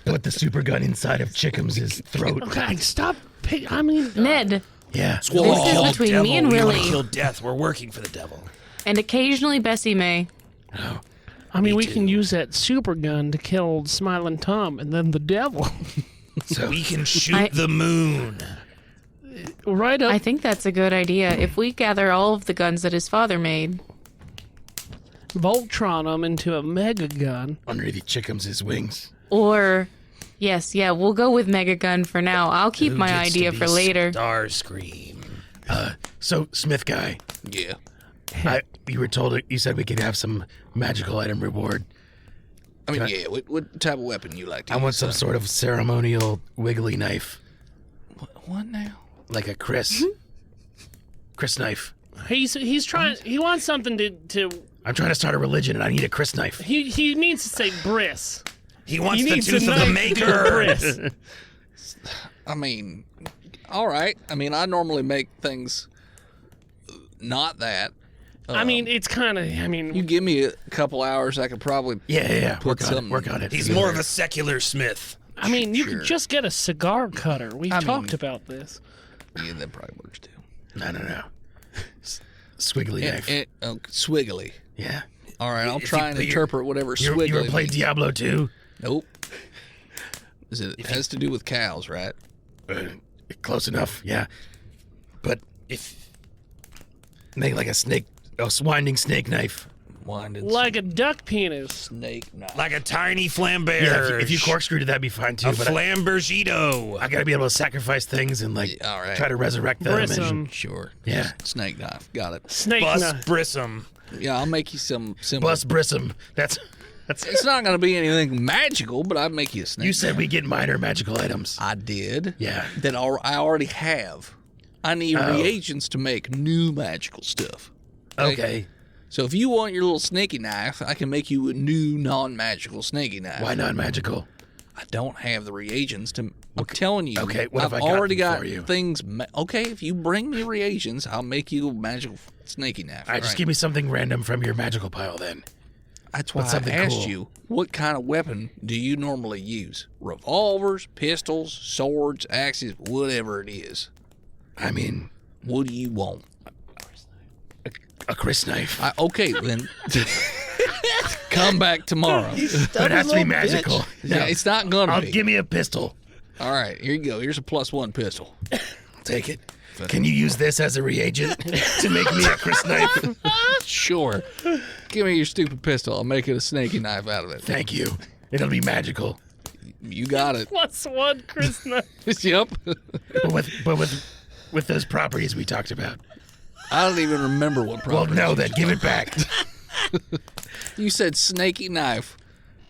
put the super gun inside of Chickums' throat. Okay, stop. I mean, Ned, Yeah. this is between me and We want to Willie, kill death. We're working for the devil. and occasionally Bessie May. I mean, we can use that super gun to kill Smiling Tom and then the devil. So We can shoot the moon. Right up. I think that's a good idea. If we gather all of the guns that his father made, Voltron them into a mega gun. underneath Chickums' wings. or yes, yeah, we'll go with Mega Gun for now. I'll keep Who my gets to idea be for later. Starscream. So Smith guy, Yeah. you were told you said we could have some magical item reward. I mean, yeah. What type of weapon you like to I use? want some sort of ceremonial wiggly knife, What now? like a Chris knife. He's trying. He wants something to. I'm trying to start a religion, and I need a Chris knife. He needs to say bris. He wants He the needs tooth a of the knife to do maker. bris. I mean, all right. I mean, I normally make things not that. I mean, it's kind of. I mean, You give me a couple hours, I could probably. Yeah. Put Work on it. some- Work on it. He's more of a secular smith. you Sure. could just get a cigar cutter. We've talked about this. Yeah, that probably works too. No. Squiggly knife. Swiggly. Yeah. All right, I'll If try you and put your- interpret whatever You swiggly ever played means. Diablo 2? Nope. It has to do with cows, right? Close enough. Yeah. But If make like a snake, a winding snake knife. Winded Like a duck penis. snake knife. like a tiny flamberge. Yeah. If you corkscrewed it, that'd be fine too. a But flambergito. I gotta be able to sacrifice things and like All right. try to resurrect them. Bris and- 'em. Sure. Yeah. Snake knife. Got it. Snake Bus knife. brissom. Yeah, I'll make you some simple. Bus brissom. That's. It's not going to be anything magical, but I'd make you a snake You said knife. we get minor magical items. I did. Yeah. That I already have. I need reagents to make new magical stuff. Okay. So if you want your little snaky knife, I can make you a new non-magical snaky knife. Why not magical? I don't have the reagents to. I'm telling you. Okay, what I've have I got already got for you? things. Okay, if you bring me reagents, I'll make you a magical snaky knife. All right, just give me something random from your magical pile then. That's why I something asked cool. you, what kind of weapon do you normally use? Revolvers, pistols, swords, axes, whatever it is. I mean, What do you want? a Chris knife. Okay, then. Come back tomorrow. But it has to be magical. Yeah, it's not gonna I'll be. give me a pistol. All right, here you go. Here's a +1 pistol. Take it. Can you use this as a reagent to make me a Chris knife? Sure. Give me your stupid pistol. I'll make it a snaky knife out of it. Thank you. It'll be magical. You got it. +1 Chris knife. Yep. But with those properties we talked about. I don't even remember what Well, property. no, then give it back. You said snaky knife.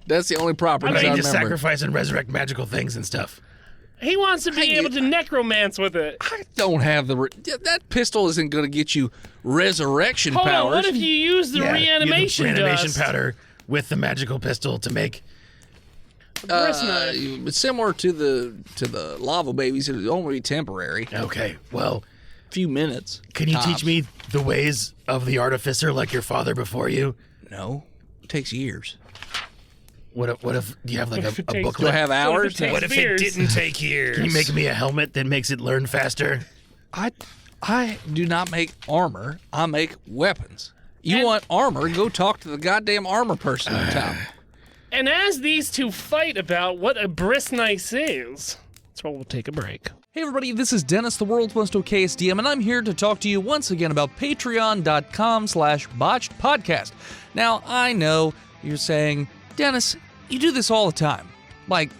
That's the only property I I need to remember. sacrifice and resurrect magical things and stuff. He wants to be able to necromance with it. I don't have the. That pistol isn't going to get you resurrection Hold on, powers. what if you use the Yeah, reanimation reanimation dust? powder with the magical pistol to make. Chris knife. It's similar to the lava babies. It'll only be temporary. Okay, well, Few minutes. can you tops. teach me the ways of the artificer like your father before you? No, it takes years. What if do you have like What if a it takes- Do I booklet? have hours? takes- What if Years. it didn't take years? Can you make me a helmet that makes it learn faster? I do not make armor. I make weapons. You want armor? Go talk to the goddamn armor person on top. And as these two fight about what a bris knife is, that's why we'll take a break. Hey everybody, this is Dennis, the world's most okayest DM, and I'm here to talk to you once again about patreon.com/botchedpodcast. Now, I know you're saying, Dennis, you do this all the time. Like,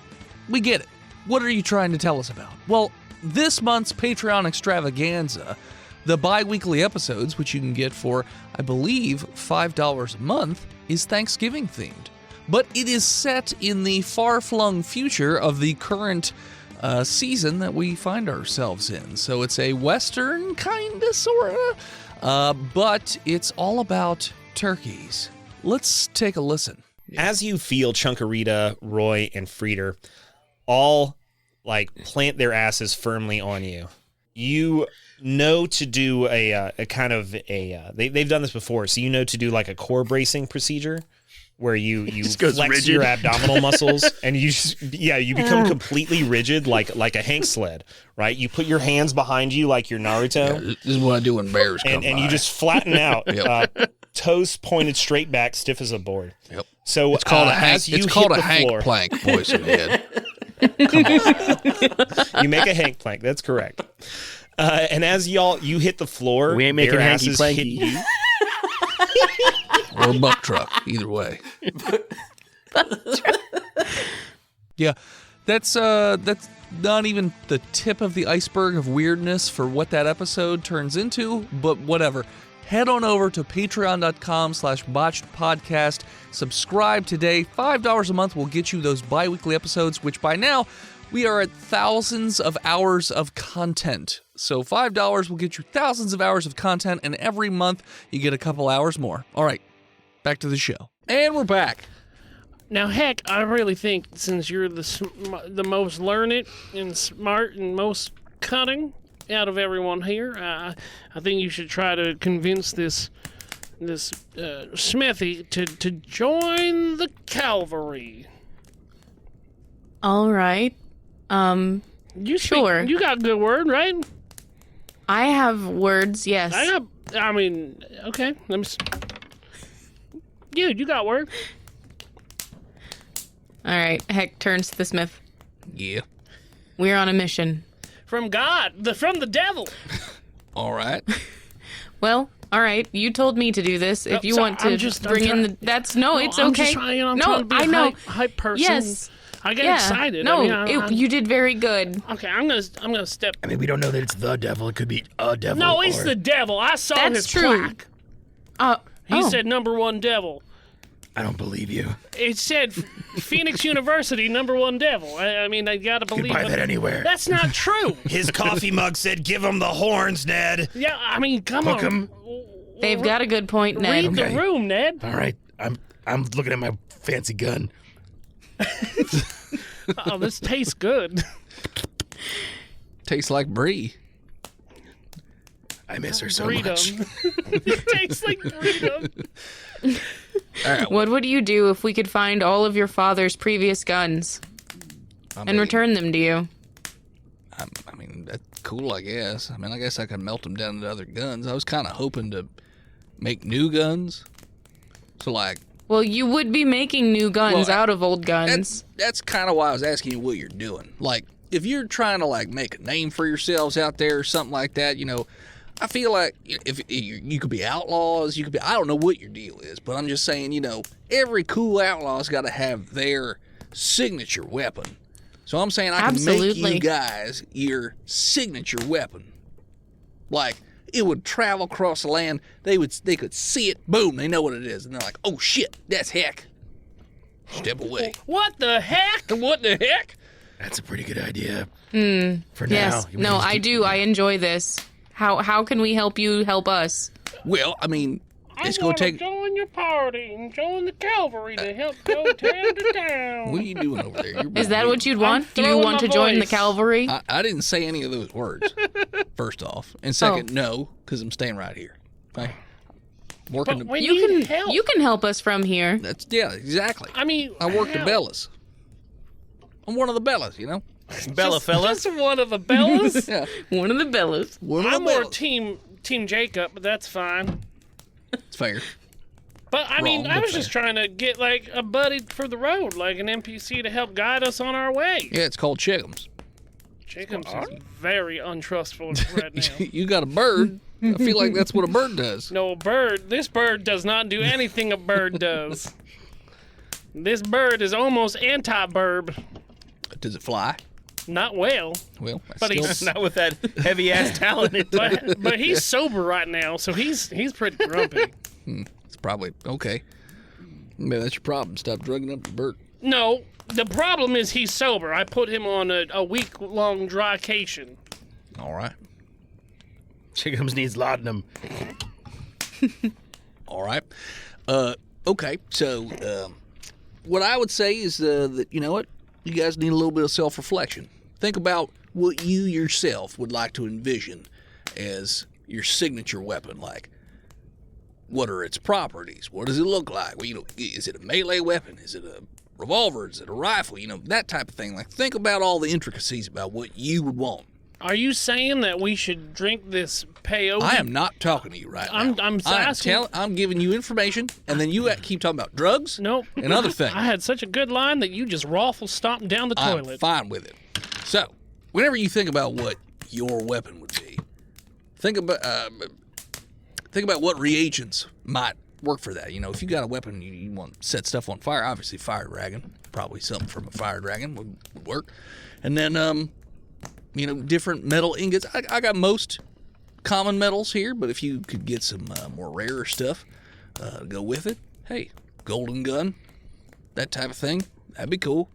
we get it. What are you trying to tell us about? Well, this month's Patreon extravaganza, the bi-weekly episodes, which you can get for, I believe, $5 a month, is Thanksgiving themed. But it is set in the far-flung future of the current season that we find ourselves in. So it's a Western kind of, sort of, but it's all about turkeys. Let's take a listen. As you feel Chunkarita, Roy, and Frieder all like plant their asses firmly on you, you know to do a kind of a they've done this before, so you know to do like a core bracing procedure where you flex rigid. your abdominal muscles and you become completely rigid like a Hank sled, right? You put your hands behind you like your Naruto. This is what I do when bears come and by. you just flatten out, Yep. toes pointed straight back, stiff as a board. Yep. So It's called a Hank. as you It's called hit a the Hank floor, plank, boys and head. you make a Hank plank. That's correct. And as you hit the floor, We ain't making their hanky asses planky. hit you. Or a buck truck, either way. Yeah, that's not even the tip of the iceberg of weirdness for what that episode turns into, but whatever. Head on over to patreon.com/botchedpodcast. Subscribe today. $5 a month will get you those bi-weekly episodes, which by now we are at thousands of hours of content. So $5 will get you thousands of hours of content, and every month you get a couple hours more. All right, back to the show. And we're back. Now, heck, I really think since you're the most learned and smart and most cunning out of everyone here, I think you should try to convince this Smithy to join the cavalry. All right. You Sure. You got a good word, right? I have words, yes. Okay. Let me. You got word. All right. Heck turns to the smith. Yeah. We're on a mission. From God, from the devil. All right. Well, all right. You told me to do this. If you so want to I'm bring in the... That's... No, it's okay. I'm just trying, I'm trying to be I a know. hype person. Yes. I get excited. No, I'm- you did very good. Okay, I'm gonna step. I mean, we don't know that it's the devil. It could be a devil. No, it's or- the devil. I saw That's his true. plaque. He said #1 devil. I don't believe you. It said Phoenix University #1 devil. I mean, I gotta You could believe buy it. that anywhere. That's not true. His coffee mug said, "Give him the horns, Ned." Yeah, I mean, come Hook on. 'em. They've got a good point, Ned. Read the Okay. room, Ned. All right, I'm looking at my fancy gun. Oh, this tastes good. Tastes like brie. I miss her so much. Freedom. It tastes like freedom. What would you do if we could find all of your father's previous guns and return them to you? I mean, that's cool, I guess. I mean, I guess I could melt them down into other guns. I was kind of hoping to make new guns. So, like... Well, you would be making new guns Well, out of old guns. That's kind of why I was asking you what you're doing. Like, if you're trying to, like, make a name for yourselves out there or something like that, you know, I feel like if you could be outlaws, you could be... I don't know what your deal is, but I'm just saying, you know, every cool outlaw's got to have their signature weapon. So I'm saying I can make Absolutely. you guys your signature weapon. Like, it would travel across the land. They could see it. Boom, they know what it is. And they're like, oh, shit, that's heck. Step away. What the heck? What the heck? That's a pretty good idea. For Yes. now. No, I do. I enjoy this. How can we help you help us? Well, I mean, it's going to take... join your party and join the cavalry to help go town to town. What are you doing over there? You're Is that being what you'd want? Do you throwing want my to join the voice. cavalry? I didn't say any of those words, first off. And second, no, because I'm staying right here. Okay? Working But the... we You need can help. you can help us from here. Yeah, exactly. I mean, I work the help. Bellas. I'm one of the Bellas, you know? Bella fellas. Just one of the Bellas. Yeah. One of the Bellas. One of I'm the more Bellas. team Jacob, but that's fine. It's fair. But I mean, Wrong, I but was just trying to get like a buddy for the road, like an NPC to help guide us on our way. Yeah, it's called Chickums. Jacob's is very untrustful right now. You got a bird. I feel like that's what a bird does. No, a bird. This bird does not do anything a bird does. This bird is almost anti-burb. Does it fly? Not well, Well, that's But still... he's- Not with that heavy ass talent. but he's sober right now, so he's pretty grumpy. It's probably... Okay. Maybe that's your problem. Stop drugging up your bird. No, the problem is he's sober. I put him on a week-long drycation. All right. Chickums needs laudanum. All right. Okay. So, what I would say is that, you know what? You guys need a little bit of self-reflection. Think about what you yourself would like to envision as your signature weapon. Like, what are its properties? What does it look like? Well, is it a melee weapon? Is it a revolver? Is it a rifle? That type of thing. Like, think about all the intricacies about what you would want. Are you saying that we should drink this peyote? I am not talking to you right now. I'm asking. I'm giving you information, and then you keep talking about drugs Nope. and other things. I had such a good line that you just raffle stomped down the I'm toilet. fine with it. So, whenever you think about what your weapon would be, think about what reagents might work for that. If you got a weapon you want to set stuff on fire, obviously fire dragon, probably something from a fire dragon would work. And then, different metal ingots. I got most common metals here, but if you could get some more rarer stuff, go with it. Hey, golden gun, that type of thing, that'd be cool.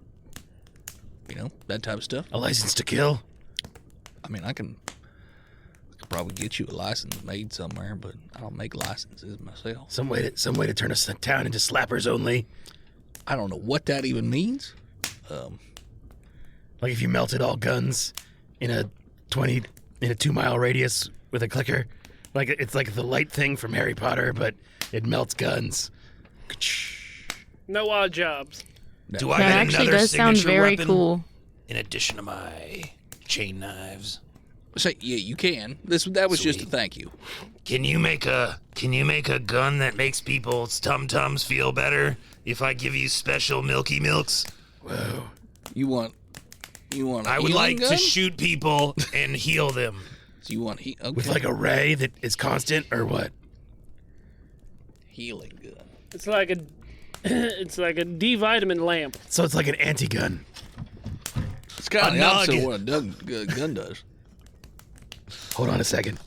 That type of stuff. A license to kill. I mean, I could probably get you a license made somewhere, but I don't make licenses myself. Some way to turn a town into slappers only. I don't know what that even means. Like if you melted all guns in a 2-mile radius with a clicker. Like it's like the light thing from Harry Potter, but it melts guns. No odd jobs. Do I That get actually another does sound signature very weapon cool. in addition to my chain knives? So yeah, you can. That was just a Sweet. thank you. Can you make a gun that makes people's tum-tums feel better if I give you special Milky Milks? Whoa. You want a I would healing like gun? to shoot people and heal them. So you want okay. With like a ray that is constant or what? healing gun. It's like a D vitamin lamp. So it's like an anti-gun. It's kind of A the opposite nug. of what a gun does. Hold on a second.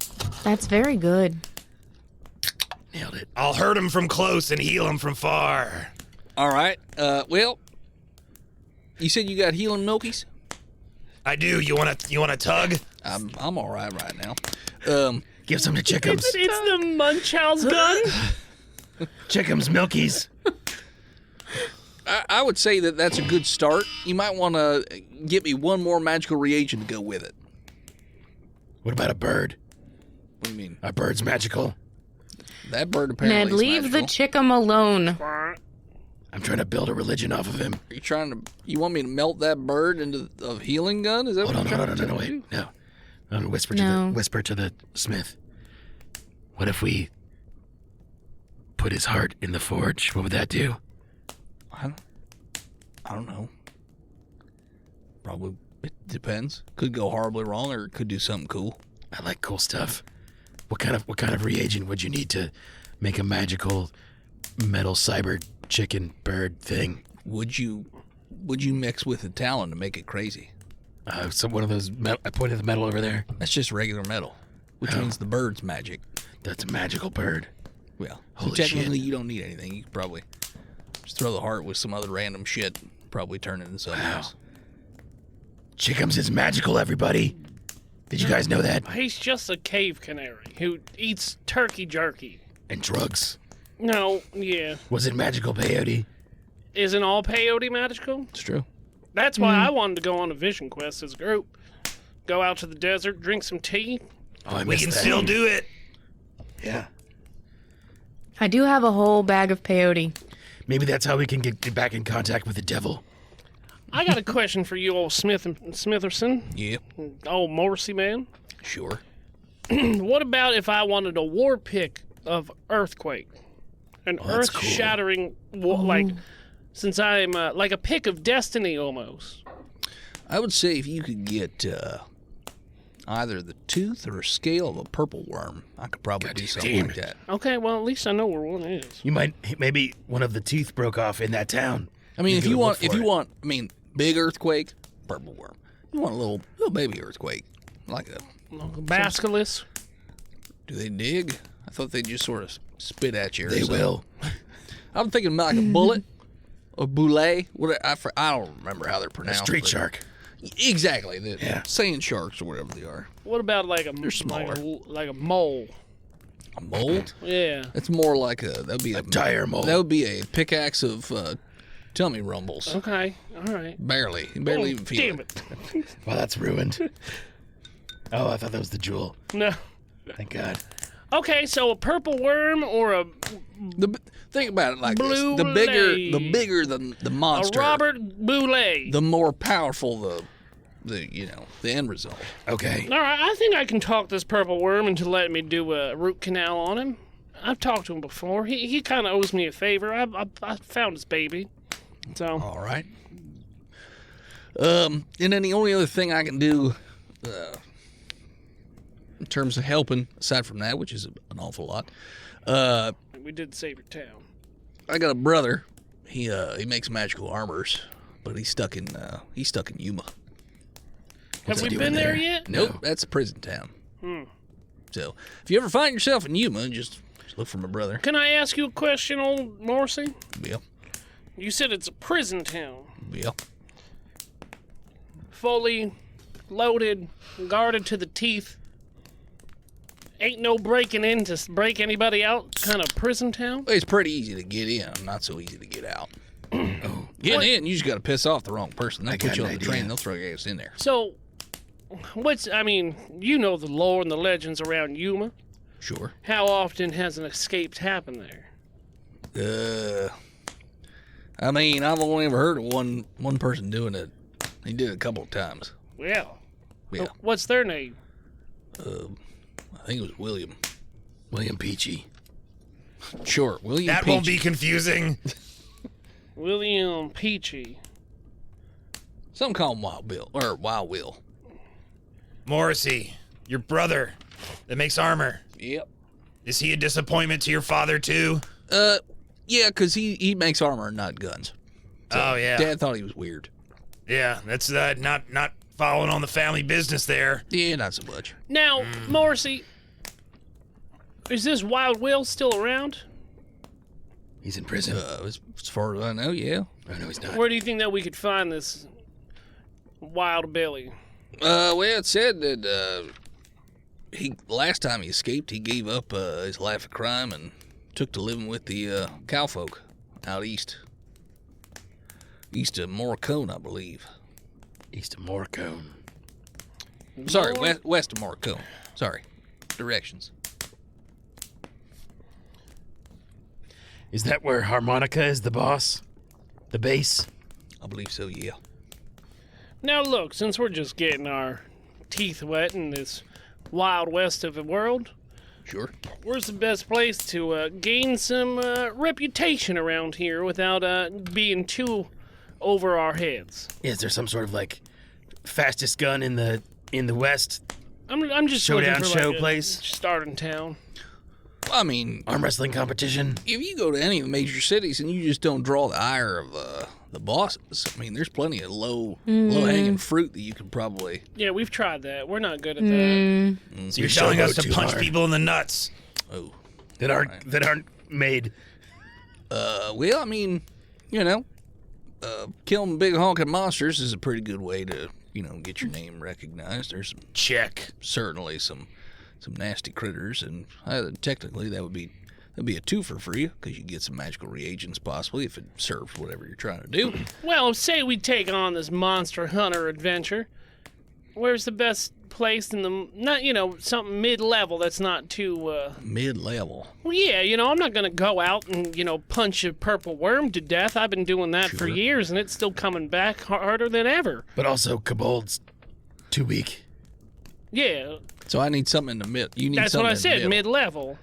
That's very good. Nailed it. I'll hurt him from close and heal him from far. All right. Well, you said you got healing milkies? I do. You want to tug? I'm all right now. Give some to Chickums. It's the Munchausen gun. Chickums, Milkies. I would say that that's a good start. You might want to get me one more magical reagent to go with it. What about a bird? What do you mean? A bird's magical. That bird apparently Ned, is leave the magical. Chickum alone. I'm trying to build a religion off of him. Are you trying to? You want me to melt that bird into a healing gun? Is that Hold what on, you're hold on, trying no, to wait. do? No. I'm gonna whisper to the smith. What if we put his heart in the forge? What would that do? I don't know. Probably it depends. Could go horribly wrong, or it could do something cool. I like cool stuff. What kind of reagent would you need to make a magical metal cyber chicken bird thing? Would you mix with a talon to make it crazy? So one of those metal, I pointed the metal over there. That's just regular metal, which means the bird's magic. That's a magical bird. Well, Holy technically shit. you don't need anything. You could probably just throw the heart with some other random shit. Probably turn it into something else. Chickums is magical, everybody. Did you guys know that? He's just a cave canary who eats turkey jerky. And drugs. No, yeah. Was it magical peyote? Isn't all peyote magical? It's true. That's why I wanted to go on a vision quest as a group. Go out to the desert, drink some tea. Oh, I We missed can that. still do it. Yeah. I do have a whole bag of peyote. Maybe that's how we can get back in contact with the devil. I got a question for you, old Smitherson, Yeah, old Morrissey man. sure. What about if I wanted a war pick of Earthquake? An that's cool. earth-shattering, since I'm like a pick of destiny almost. I would say if you could get either the tooth or a scale of a purple worm, I could probably do something damn like it. that. Okay, well, at least I know where one is. You might, maybe one of the teeth broke off in that town. I mean, if go you look want, for it. big earthquake, purple worm. You want a little baby earthquake, like a. Basilisk. Do they dig? I thought they just sort of spit at you. Or They something. will. I'm thinking like a bullet, a boulet. What I don't remember how they're A pronounced. street but- shark. Exactly. The Yeah. sand sharks or whatever they are. What about like a smaller. like a mole? A mold? Yeah. That's more like that would be a dire mole. That would be a pickaxe of Tummy rumbles. Okay, all right. Barely even feel Damn it. it. Well, that's ruined. Oh, I thought that was the jewel. No. Thank God. Okay, so a purple worm or a Think about it like Blue this: lay. the bigger the monster, Robert Boulay. the more powerful the end result. Okay. All right, I think I can talk this purple worm into letting me do a root canal on him. I've talked to him before. He kind of owes me a favor. I found his baby. So, All right. And then the only other thing I can do, in terms of helping, aside from that, which is an awful lot, we did save your town. I got a brother. He makes magical armors, but he's stuck in Yuma. Have he we doing been there there? yet? Nope, that's a prison town. So if you ever find yourself in Yuma, just look for my brother. Can I ask you a question, old Morrissey? Yeah, You said it's a prison town. yeah. Fully loaded, guarded to the teeth. Ain't no breaking in to break anybody out kind of prison town? It's pretty easy to get in, not so easy to get out. Getting in, you just got to piss off the wrong person. They'll I put got you an on the idea. train. They'll throw your ass in there. So, you know the lore and the legends around Yuma. Sure. How often has an escape happened there? I mean, I've only ever heard of one person doing it. He did it a couple of times. Well, Yeah. what's their name? I think it was William. William Peachy. Sure, William That Peach. won't be confusing. William Peachy. Some call him Wild Bill, or Wild Will. Morrissey, your brother that makes armor. Yep. Is he a disappointment to your father too? Yeah, because he makes armor and not guns. Oh yeah, Dad thought he was weird. yeah. That's not following on the family business there. Yeah, not so much. Now, Morrissey, is this Wild Will still around? He's in prison. As far as I know, yeah. Oh, no, he's not. Where do you think that we could find this Wild Billy? Well, it said that last time he escaped, he gave up his life of crime and took to living with the cowfolk out east. East of Morricone, I believe. East of Morricone. Sorry, west of Morricone. Sorry. Directions. Is that where Harmonica is the boss? The base? I believe so, yeah. Now, look, since we're just getting our teeth wet in this Wild West of the world, Sure. where's the best place to gain some reputation around here without being too over our heads? Is there some sort of like fastest gun in the West? I'm just Showdown looking for show like place? a starting town. I mean, Arm wrestling competition? if you go to any of the major cities and you just don't draw the ire of the bosses, I mean, there's plenty of low-hanging fruit that you could probably... Yeah, we've tried that. We're not good at that. So you're telling us to punch people in the nuts? Oh. That aren't made. Well, I mean, killing big honking monsters is a pretty good way to, get your name recognized. There's certainly some nasty critters, and technically that'd be a twofer for you because you get some magical reagents possibly if it serves whatever you're trying to do. Well, say we take on this monster hunter adventure. Where's the best place in the something mid-level that's not too Mid-level. well, yeah, I'm not gonna go out and punch a purple worm to death. I've been doing that for years and it's still coming back harder than ever. But also, Kobold's too weak. Yeah, So I need something in the mid. You need that's something what I in the said, middle. mid-level.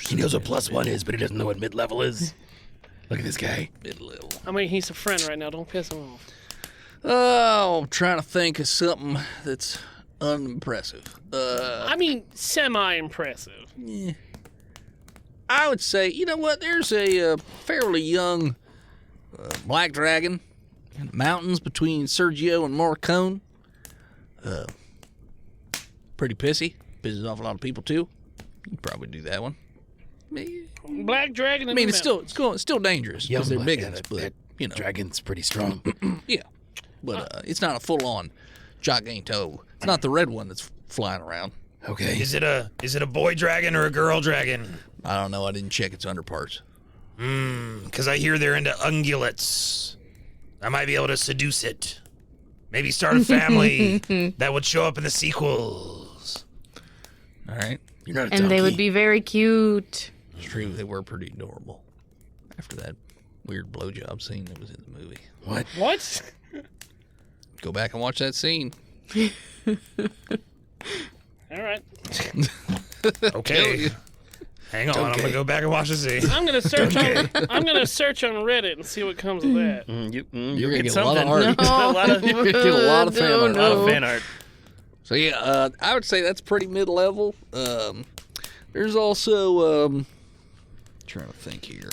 He knows what +1 is, but he doesn't know what mid-level is. Look at this guy. Mid-level. I mean, he's a friend right now. Don't piss him off. Oh, I'm trying to think of something that's unimpressive. I mean, semi-impressive. I would say, you know what? There's a fairly young black dragon in the mountains between Sergio and Morricone. Pretty pissy. Pisses off a lot of people too. You could probably do that one. Black dragon. I mean, it's still dangerous because they're big ones, but Dragon's pretty strong. yeah. But it's not a full-on giganto. It's not the red one that's flying around. Okay. Is it a boy dragon or a girl dragon? I don't know. I didn't check its underparts. because I hear they're into ungulates. I might be able to seduce it. Maybe start a family that would show up in the sequels. All right. You're not a And donkey. they would be very cute. It's true, they were pretty adorable. After that weird blowjob scene that was in the movie. What? What? Go back and watch that scene. All right. Okay. Hang on, I'm gonna go back and watch the scene. I'm gonna search on. I'm gonna search on Reddit and see what comes of that. You're gonna get get a lot of something. art. a lot of, Get a lot of fan art. a lot of fan art. So yeah, I would say that's pretty mid-level. There's also trying to think here.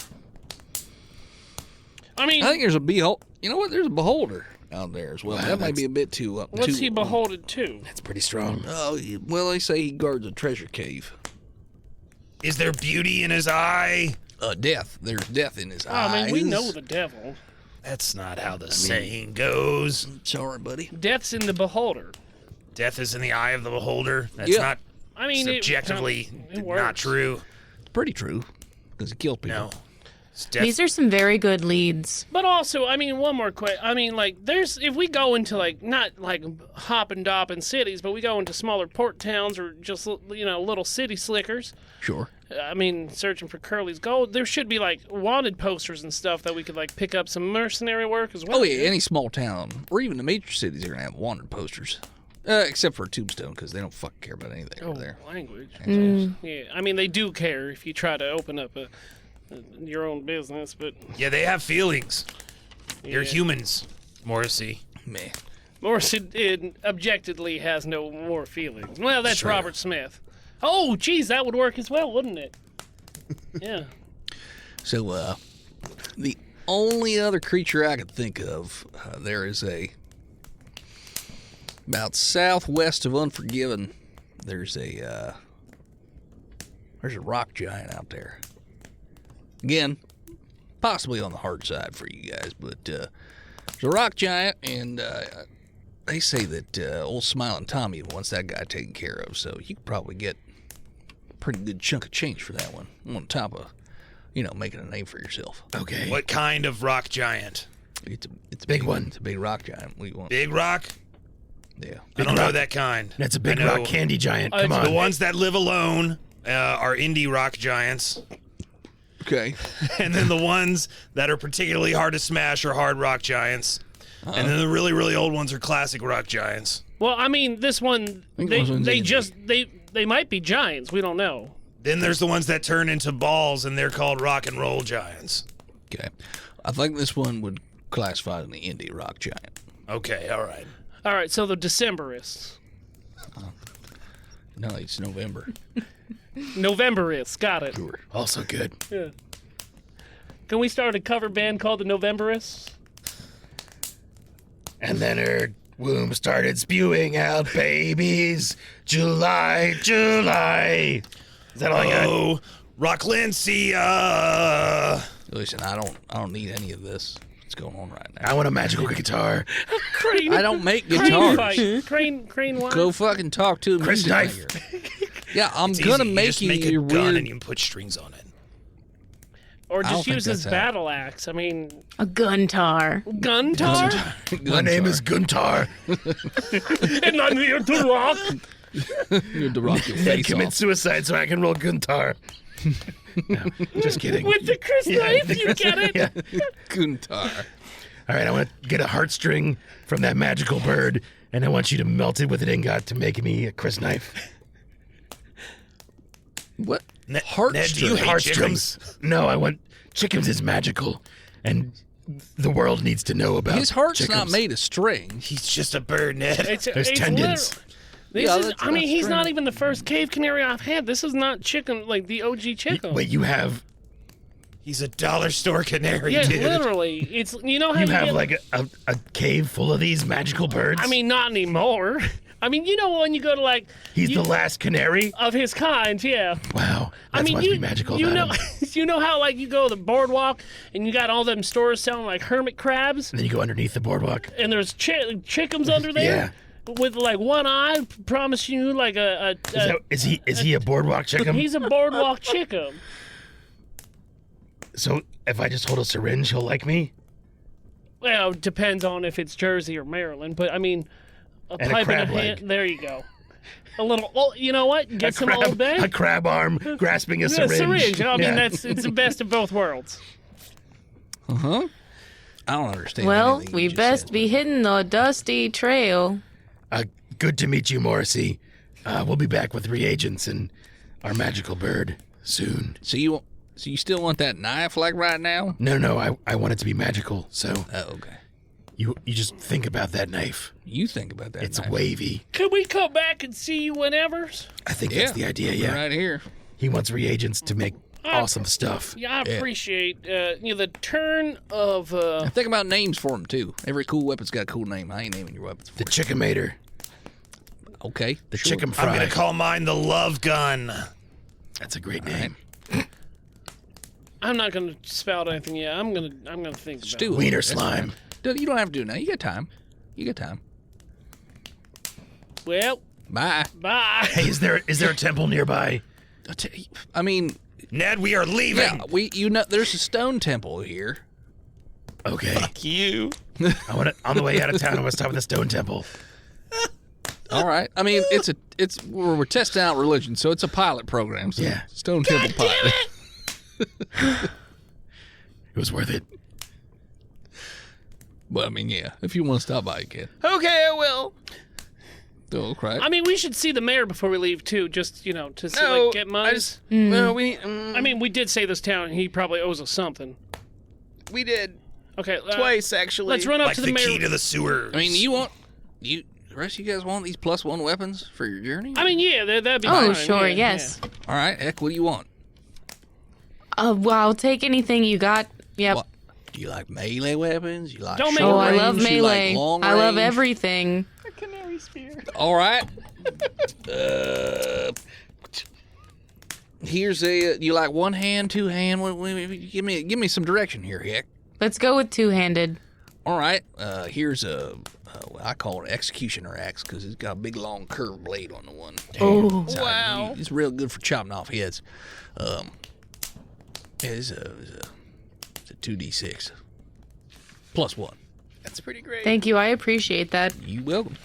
I mean, I think there's a behold. You know what? There's a beholder out there as well. Wow, That might be a bit too. what's too, he beholden to? That's pretty strong. Oh, well, they say he guards a treasure cave. Is there beauty in his eye? Death. There's death in his Oh, eyes. I mean, we know the devil. That's not how the saying goes. Sorry, buddy. Death's in the beholder. Death is in the eye of the beholder. That's Yeah. not I mean, subjectively it not works. true. It's pretty true because he killed people. No. It's death. These are some very good leads. But also, I mean, one more question. I mean, like, if we go into, like, not, like, hop and dop in cities, but we go into smaller port towns or just, little city slickers, Sure. I mean, searching for Curly's gold, there should be, like, wanted posters and stuff that we could, like, pick up some mercenary work as well. Oh yeah, any small town or even the major cities are gonna have wanted posters, except for Tombstone because they don't fucking care about anything over there. Language. Yeah, I mean, they do care if you try to open up your own business, but Yeah, they have feelings. They're Yeah. humans, Morrissey. Meh. Morris objectively has no more feelings. Well, that's Robert Smith. Oh, geez, that would work as well, wouldn't it? Yeah. So, the only other creature I could think of, there is about southwest of Unforgiven. There's a rock giant out there. Again, possibly on the hard side for you guys, but there's a rock giant, and they say that old Smiling Tommy wants that guy taken care of, so you could probably get a pretty good chunk of change for that one, on top of, making a name for yourself. Okay. What kind of rock giant? It's a Big one. It's a big rock giant. What do you want? Big rock? Yeah. I don't know rock. that kind. That's a big I know rock candy giant. Come The on. ones that live alone are indie rock giants. Okay. And then the ones that are particularly hard to smash are hard rock giants. And then the really, really old ones are classic rock giants. Well, I mean, this one, think they those ones they are just they might be giants. We don't know. Then there's the ones that turn into balls, and they're called rock and roll giants. Okay. I think this one would classify as an indie rock giant. Okay, all right. All right, so the Decemberists, No, it's November. Novemberists, got it. Also good. Yeah. Can we start a cover band called the Novemberists? And then her womb started spewing out babies. July, July. Is that all I got? Oh, Rocklencia. Listen, I don't need any of this. What's going on right now? I want a magical guitar. Crane. I don't make Crane guitars. fight. Crane what? Go fucking talk to a Chris music Knife. maker. Yeah, I'm It's gonna easy. make just you make a your gun weird. and you can put strings on it. Or I don't just think use his that's how- battle axe. I mean, A guntar. Guntar? My name is Guntar. And I'm here to rock. You're to rock your Ned face commits off. suicide so I can roll Guntar. No, just kidding. With the Chris knife, you get it? Yeah. Guntar. All right, I want to get a heartstring from that magical bird, and I want you to melt it with an ingot to make me a Chris knife. What? Ned, Heartstrings. do you hate Heartstrings. chickens? No, I want chickens is magical, and the world needs to know about His heart's chickens. not made of string. He's just a bird, Ned. There's tendons. This Yeah, is, that's I mean, he's strange. not even the first cave canary I've had. This is not chicken, like the OG chicken. Wait, you have He's a dollar store canary, yeah, dude. literally. It's, you know how you you have get, like a cave full of these magical birds? I mean, not anymore. I mean, you know when you go to like he's the last canary? of his kind, yeah. Wow. That I mean, must you be magical you about know, him. you know how like you go to the boardwalk and you got all them stores selling like hermit crabs, And then you go underneath the boardwalk. and there's chickens under there with like one eye, promise you like Is he a boardwalk chicken? he's a boardwalk chicken. So if I just hold a syringe, he'll like me? Well, it depends on if it's Jersey or Maryland, but I mean, a And a pipe crab and a hand. leg. There you go. A little. Oh, you know what? Get some Old Bay. A crab arm grasping a Yeah, syringe. I mean, Yeah. it's the best of both worlds. I don't understand. Well, anything we you just best said. be hitting the dusty trail. Good to meet you, Morrissey. We'll be back with reagents and our magical bird soon. So you still want that knife like right now? No, I want it to be magical. So Oh, okay. you just think about that knife. You think about that. It's knife. wavy. Could we come back and see you whenever? I think that's the idea. Yeah. Right here. He wants reagents to make awesome stuff. Yeah, I appreciate the turn of. Think about names for them too. Every cool weapon's got a cool name. I ain't naming your weapons for The you. Chickamator. Okay. The sure. chicken I'm fry. gonna call mine the love gun. That's a great name. I'm not gonna spout anything yet. I'm gonna think about Stew. it. Wiener That's slime. fine. You don't have to do it now. You got time. Well, Bye. bye. Hey, is there a temple nearby? I mean, Ned, we are leaving. yeah, there's a stone temple here. Okay. You. On the way out of town, I want to stop at the stone temple. All right. I mean, we're testing out religion, so it's a pilot program. So Yeah. Stone Temple pilot. It was worth it. But I mean, yeah, if you want to stop by, you can. Okay, I will. Oh, right. I mean, we should see the mayor before we leave too. Just to see, No, get I money. just no, we I mean, we did say this town, and he probably owes us something. we did Okay, twice actually. Let's run up Like to the the mayor. key to the sewers. I mean, the rest of you guys want these +1 weapons for your journey? I mean, yeah, that'd be Oh, fine. sure, yeah, yes. All right, heck, what do you want? Well, I'll take anything you got. Yep. What? Do you like melee weapons? You like Don't make short Oh, I love range? You like melee. long I love range? everything. All right. Here's you like one hand, two hand? Give me some direction here, heck. Let's go with two-handed. All right. Here's I call it executioner axe because it's got a big long curved blade on the one. Oh. Wow. It's real good for chopping off heads. It's a 2d6 +1. That's pretty great. Thank you. I appreciate that. You welcome.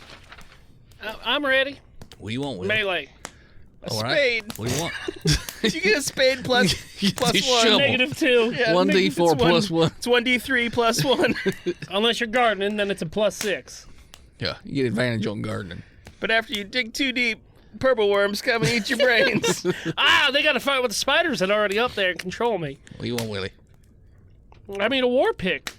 I'm ready. What do you want, Will? Melee. All right. Spade. What do you want? You get a spade plus The plus shovel. one. -2. Yeah, 1d4 it's +1. It's 1d3 plus 1. Unless you're gardening, then it's a +6. Yeah, you get advantage on gardening. But after you dig too deep, purple worms come and eat your brains. They got to fight with the spiders that are already up there and control me. What do you want, Willie? I mean, a war pick.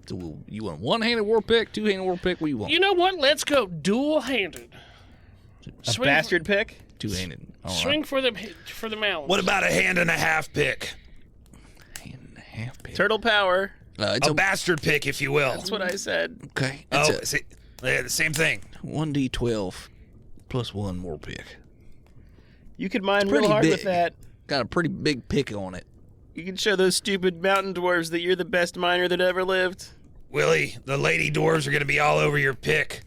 So you want one-handed war pick, two-handed war pick? What do you want? You know what? Let's go dual-handed. A Swing bastard pick? Two-handed. All right. Swing for the mallet. What about a hand and a half pick? Hand and a half pick. Turtle power. It's A bastard pick, if you will. That's what I said. okay. Oh, It's see, the same thing. a 1d12 +1 war pick. You could mine pretty real hard big. with that. Got a pretty big pick on it. You can show those stupid mountain dwarves that you're the best miner that ever lived. Willie, the lady dwarves are going to be all over your pick.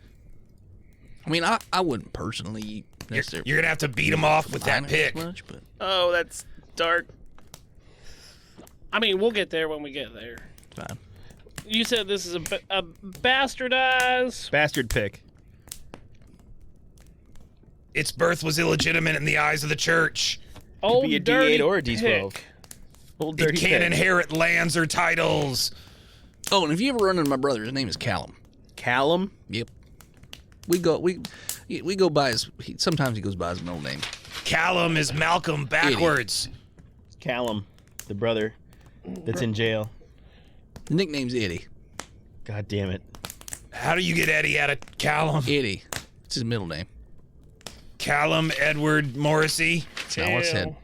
I mean, I wouldn't personally necessarily. You're going to have to beat them off with that mind it as pick. much, but Oh, that's dark. I mean, we'll get there when we get there. it's fine. You said this is a bastardized. Bastard pick. Its birth was illegitimate in the eyes of the church. Old Be a dirty D8 or a D12. pick. Old It dirty can't pick. inherit lands or titles. Oh, and if you ever run into my brother, his name is Callum. Callum? Yep. We go by his. Sometimes he goes by his middle name. Callum is Malcolm backwards. Callum, the brother that's in jail. The nickname's Eddie. God damn it. How do you get Eddie out of Callum? Eddie. It's his middle name. Callum Edward Morrissey. That's not what it said.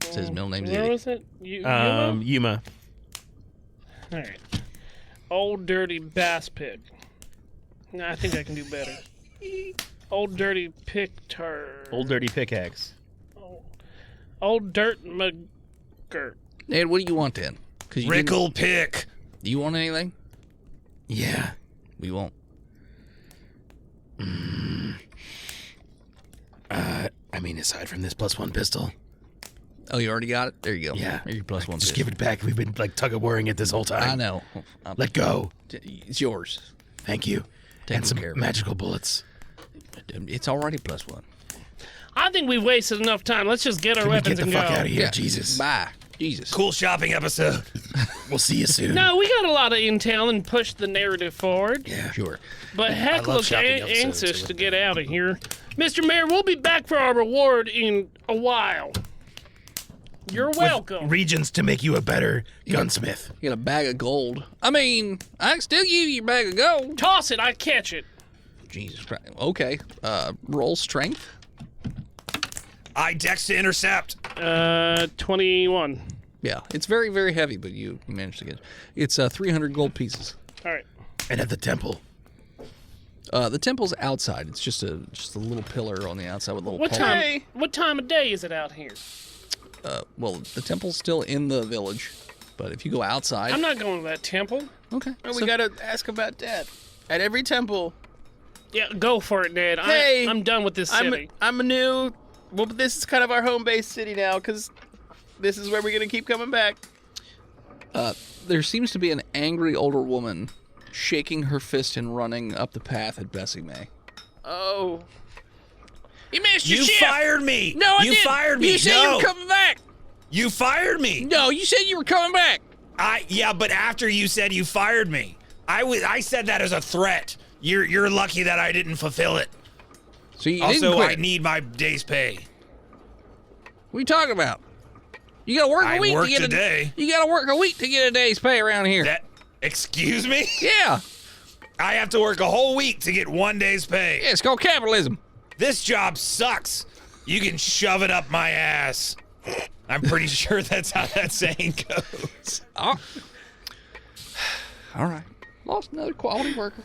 It says his middle name's Where Eddie. was it? Yuma? Yuma. All right. Old dirty bass pick. No, I think I can do better. Old dirty pick turd. Old dirty pickaxe. Old dirt McGirt. Ed, what do you want then? Cause you Rickle pick. Do you want anything? Yeah. We won't. I mean, aside from this +1 pistol. Oh, you already got it? There you go. Yeah. Here's your plus one. Just fish. give it back. We've been like tug-of-warring it this whole time. I know. Let go. It's yours. Thank you. Take And some care of it. magical bullets. It's already plus one. I think we've wasted enough time. Let's just get our Can we weapons get the and fuck go. out of here? Yeah. Jesus. Bye. Jesus. Cool shopping episode. We'll see you soon. No, we got a lot of intel and pushed the narrative forward. Yeah. Sure. But heck, love look shopping episodes. anxious to get out of here. Mr. Mayor, we'll be back for our reward in a while. You're welcome. Regions to make you a better gunsmith. You got a bag of gold. I mean, I can still give you your bag of gold. Toss it, I catch it. Jesus Christ. Okay. Roll strength. I dex to intercept. 21. Yeah. It's very, very heavy, but you managed to get it. It's 300 gold pieces. All right. And at the temple. The temple's outside. It's just a little pillar on the outside with a little What pole. time? What time of day is it out here? Well, the temple's still in the village, but if you go outside, I'm not going to that temple. okay. Oh, So- we gotta ask about that. At every temple, Yeah, go for it, Ned. Hey, I'm done with this city. I'm a new. Well, but this is kind of our home base city now, because this is where we're gonna keep coming back. there seems to be an angry older woman shaking her fist and running up the path at Bessie May. Oh, You missed You fired me. No, I you didn't. fired me. You said you were coming back. You fired me. No, you said you were coming back. Yeah, but after you said you fired me, I said that as a threat. You're lucky that I didn't fulfill it. So you Also, didn't quit. I need my day's pay. What are you talking about? You gotta work a I week worked to get a day. You gotta work a week to get a day's pay around here. Excuse me? Yeah. I have to work a whole week to get one day's pay. Yeah, it's called capitalism. This job sucks. You can shove it up my ass. I'm pretty sure that's how that saying goes. Oh. All right. Lost another quality worker.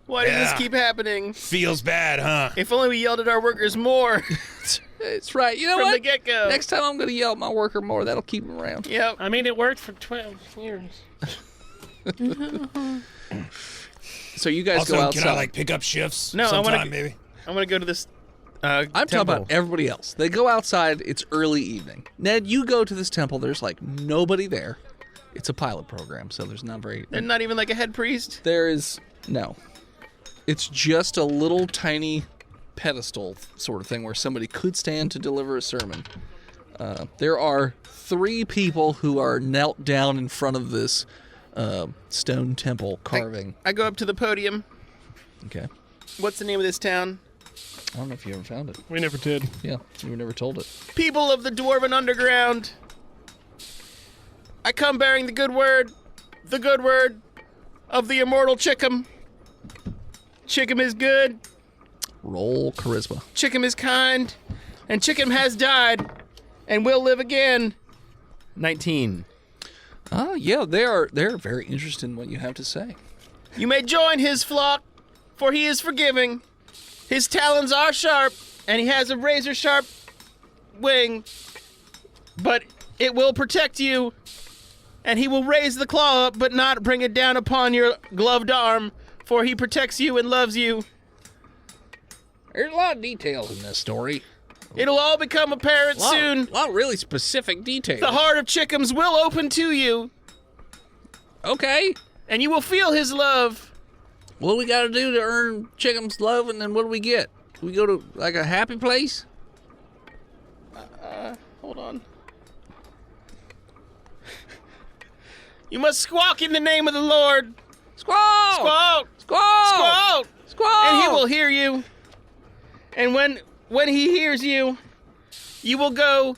why does Yeah. this keep happening? Feels bad, huh? If only we yelled at our workers more It's right. You know from what? the get-go. Next time I'm gonna yell at my worker more. That'll keep him around. Yep. I mean, it worked for 12 years. So you guys Also, go outside. can I like pick up shifts No, I sometime, wanna- maybe? I'm gonna go to this. I'm talking about everybody else. They go outside. It's early evening. Ned, you go to this temple. There's like nobody there. It's a pilot program, so there's not very. And not even like a head priest. There is no. It's just a little tiny pedestal sort of thing where somebody could stand to deliver a sermon. There are 3 people who are knelt down in front of this stone temple carving. I go up to the podium. Okay. What's the name of this town? I don't know if you ever found it. We never did. Yeah, you were never told it. People of the Dwarven Underground. I come bearing the good word of the immortal Chickum. Chickum is good, Roll charisma. Chickum is kind, and Chickum has died and will live again. 19. Yeah, they're very interested in what you have to say. You may join his flock, for he is forgiving. His talons are sharp, and he has a razor-sharp wing, but it will protect you, and he will raise the claw up, but not bring it down upon your gloved arm, for he protects you and loves you. There's a lot of details in this story. It'll all become apparent soon. A lot of really specific details. The heart of Chickums will open to you, Okay. and you will feel his love. What do we got to do to earn Chickham's love, and then what do we get? We go to, like, a happy place? Hold on. You must squawk in the name of the Lord. Squawk! Squawk! Squawk! Squawk! Squawk! And he will hear you. And when he hears you, you will go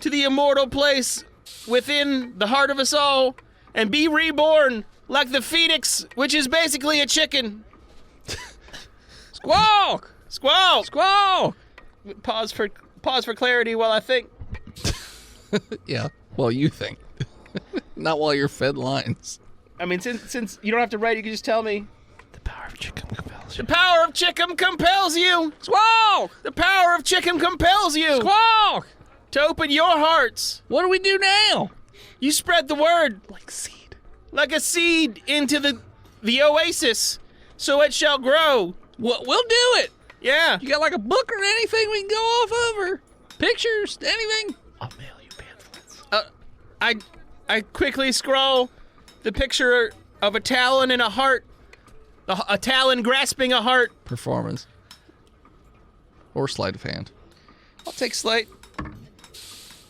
to the immortal place within the heart of us all and be reborn like the phoenix, which is basically a chicken. Squawk! Squawk! Squawk! Pause for clarity while I think. Yeah, well, you think. Not while you're fed lines. I mean, since you don't have to write, you can just tell me. The power of Chickham compels you. The power of Chickham compels you. Squawk! The power of Chickham compels you Squawk! to open your hearts. What do we do now? You spread the word Like seed. like a seed into the oasis, so it shall grow. We'll do it. Yeah. You got like a book or anything we can go off of, or? Pictures? Anything? I'll mail you pamphlets. I quickly scroll the picture of a talon and a heart. A talon grasping a heart. Performance. Or sleight of hand. I'll take slight.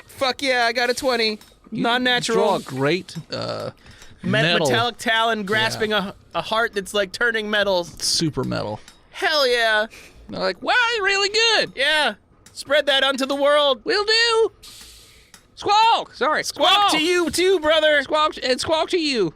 Fuck yeah, I got a 20. You Non-natural. draw a great metal. Metallic talon grasping a heart that's like turning metal. Super metal. Hell yeah. They're like, wow, you're really good. Yeah. Spread that unto the world. Will do. Squawk. Sorry. Squawk to you too, brother. Squawk and squawk to you.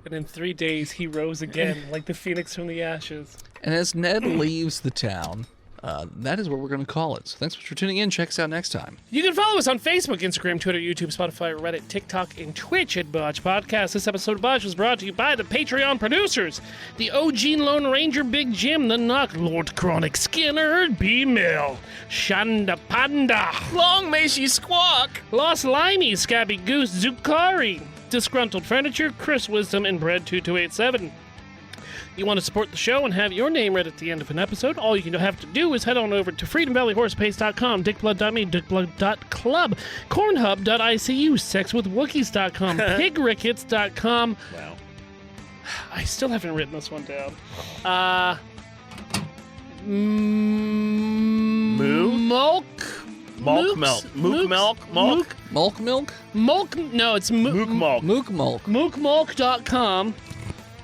And in 3 days, he rose again, like the phoenix from the ashes. And as Ned leaves the town, that is what we're going to call it. So thanks for tuning in. Check us out next time. You can follow us on Facebook, Instagram, Twitter, YouTube, Spotify, Reddit, TikTok, and Twitch at Botched Podcast. This episode of Botched was brought to you by the Patreon producers, the OG Lone Ranger Big Jim, the Knock Lord Chronic Skinner, B-Mill, Shanda Panda, Long may she squawk. Lost Limey, Scabby Goose, Zukari, Disgruntled Furniture, Chris Wisdom, and Bread2287. You want to support the show and have your name read at the end of an episode, all you have to do is head on over to freedomvalleyhorsepace.com, dickblood.me, dickblood.club, cornhub.icu, sexwithwookies.com, pigrickets.com. Wow. I still haven't written this one down. Mulk? Mulk milk. Mulk milk? No, it's Mook milk. Mook milk. mookmulk.com.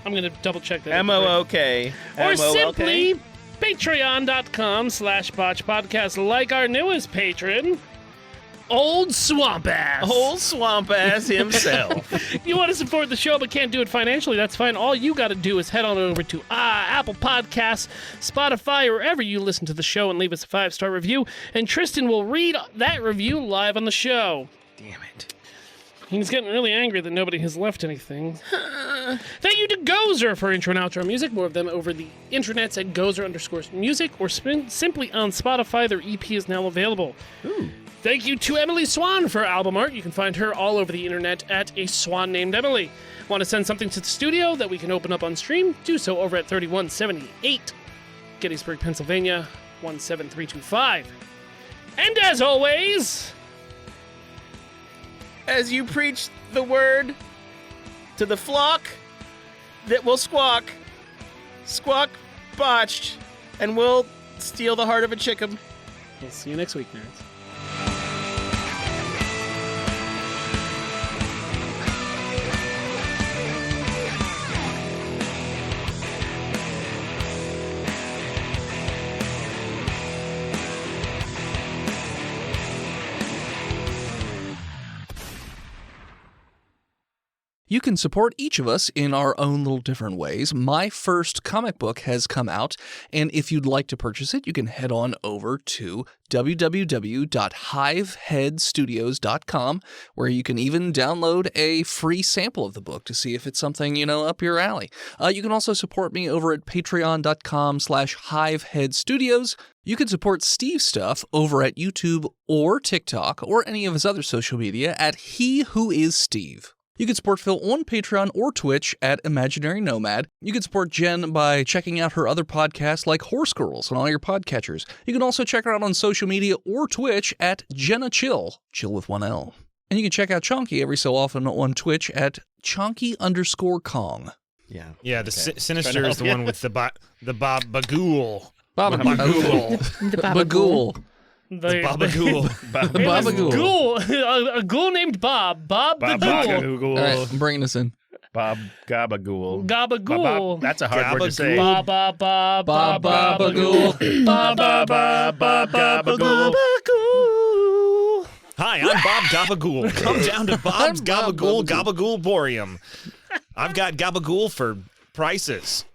I'm going to double check that. M-O-O-K. Or simply patreon.com/botchpodcast, like our newest patron, Old Swamp Ass. Old swamp ass himself. You want to support the show but can't do it financially, that's fine. All you got to do is head on over to Apple Podcasts, Spotify, or wherever you listen to the show and leave us a 5-star review, and Tristan will read that review live on the show. Damn it. He's getting really angry that nobody has left anything. Thank you to Gozer for intro and outro music. More of them over the internets at Gozer_music or simply on Spotify. Their EP is now available. Ooh. Thank you to Emily Swan for album art. You can find her all over the internet at a swan named Emily. Want to send something to the studio that we can open up on stream? Do so over at 3178 Gettysburg, Pennsylvania, 17325. And as always, as you preach the word to the flock that will squawk botched, and we'll steal the heart of a chicken. We'll see you next week, nerds. You can support each of us in our own little different ways. My first comic book has come out, and if you'd like to purchase it, you can head on over to www.hiveheadstudios.com, where you can even download a free sample of the book to see if it's something, up your alley. You can also support me over at patreon.com/hiveheadstudios. You can support Steve's stuff over at YouTube or TikTok or any of his other social media at He Who Is Steve. You can support Phil on Patreon or Twitch at Imaginary Nomad. You can support Jen by checking out her other podcasts like Horse Girls on all your podcatchers. You can also check her out on social media or Twitch at Jenna Chill with one L. And you can check out Chonky every so often on Twitch at Chonky_Kong. Yeah. Yeah, the Sinister is the one with the Bagool. Bagool. The Bagool. The Babagool. A ghoul named Bob. Bob the Ghoul. All right, I'm bringing this in. Bob Gabagool. Gabagool. That's a hard word to say. Ba ba ba ba ba Babagool. ba ba ba ba Gabagool. Hi, I'm Bob Gabagool. Come down to Bob's Gabagool Gabagool Borium. I've got Gabagool for prices.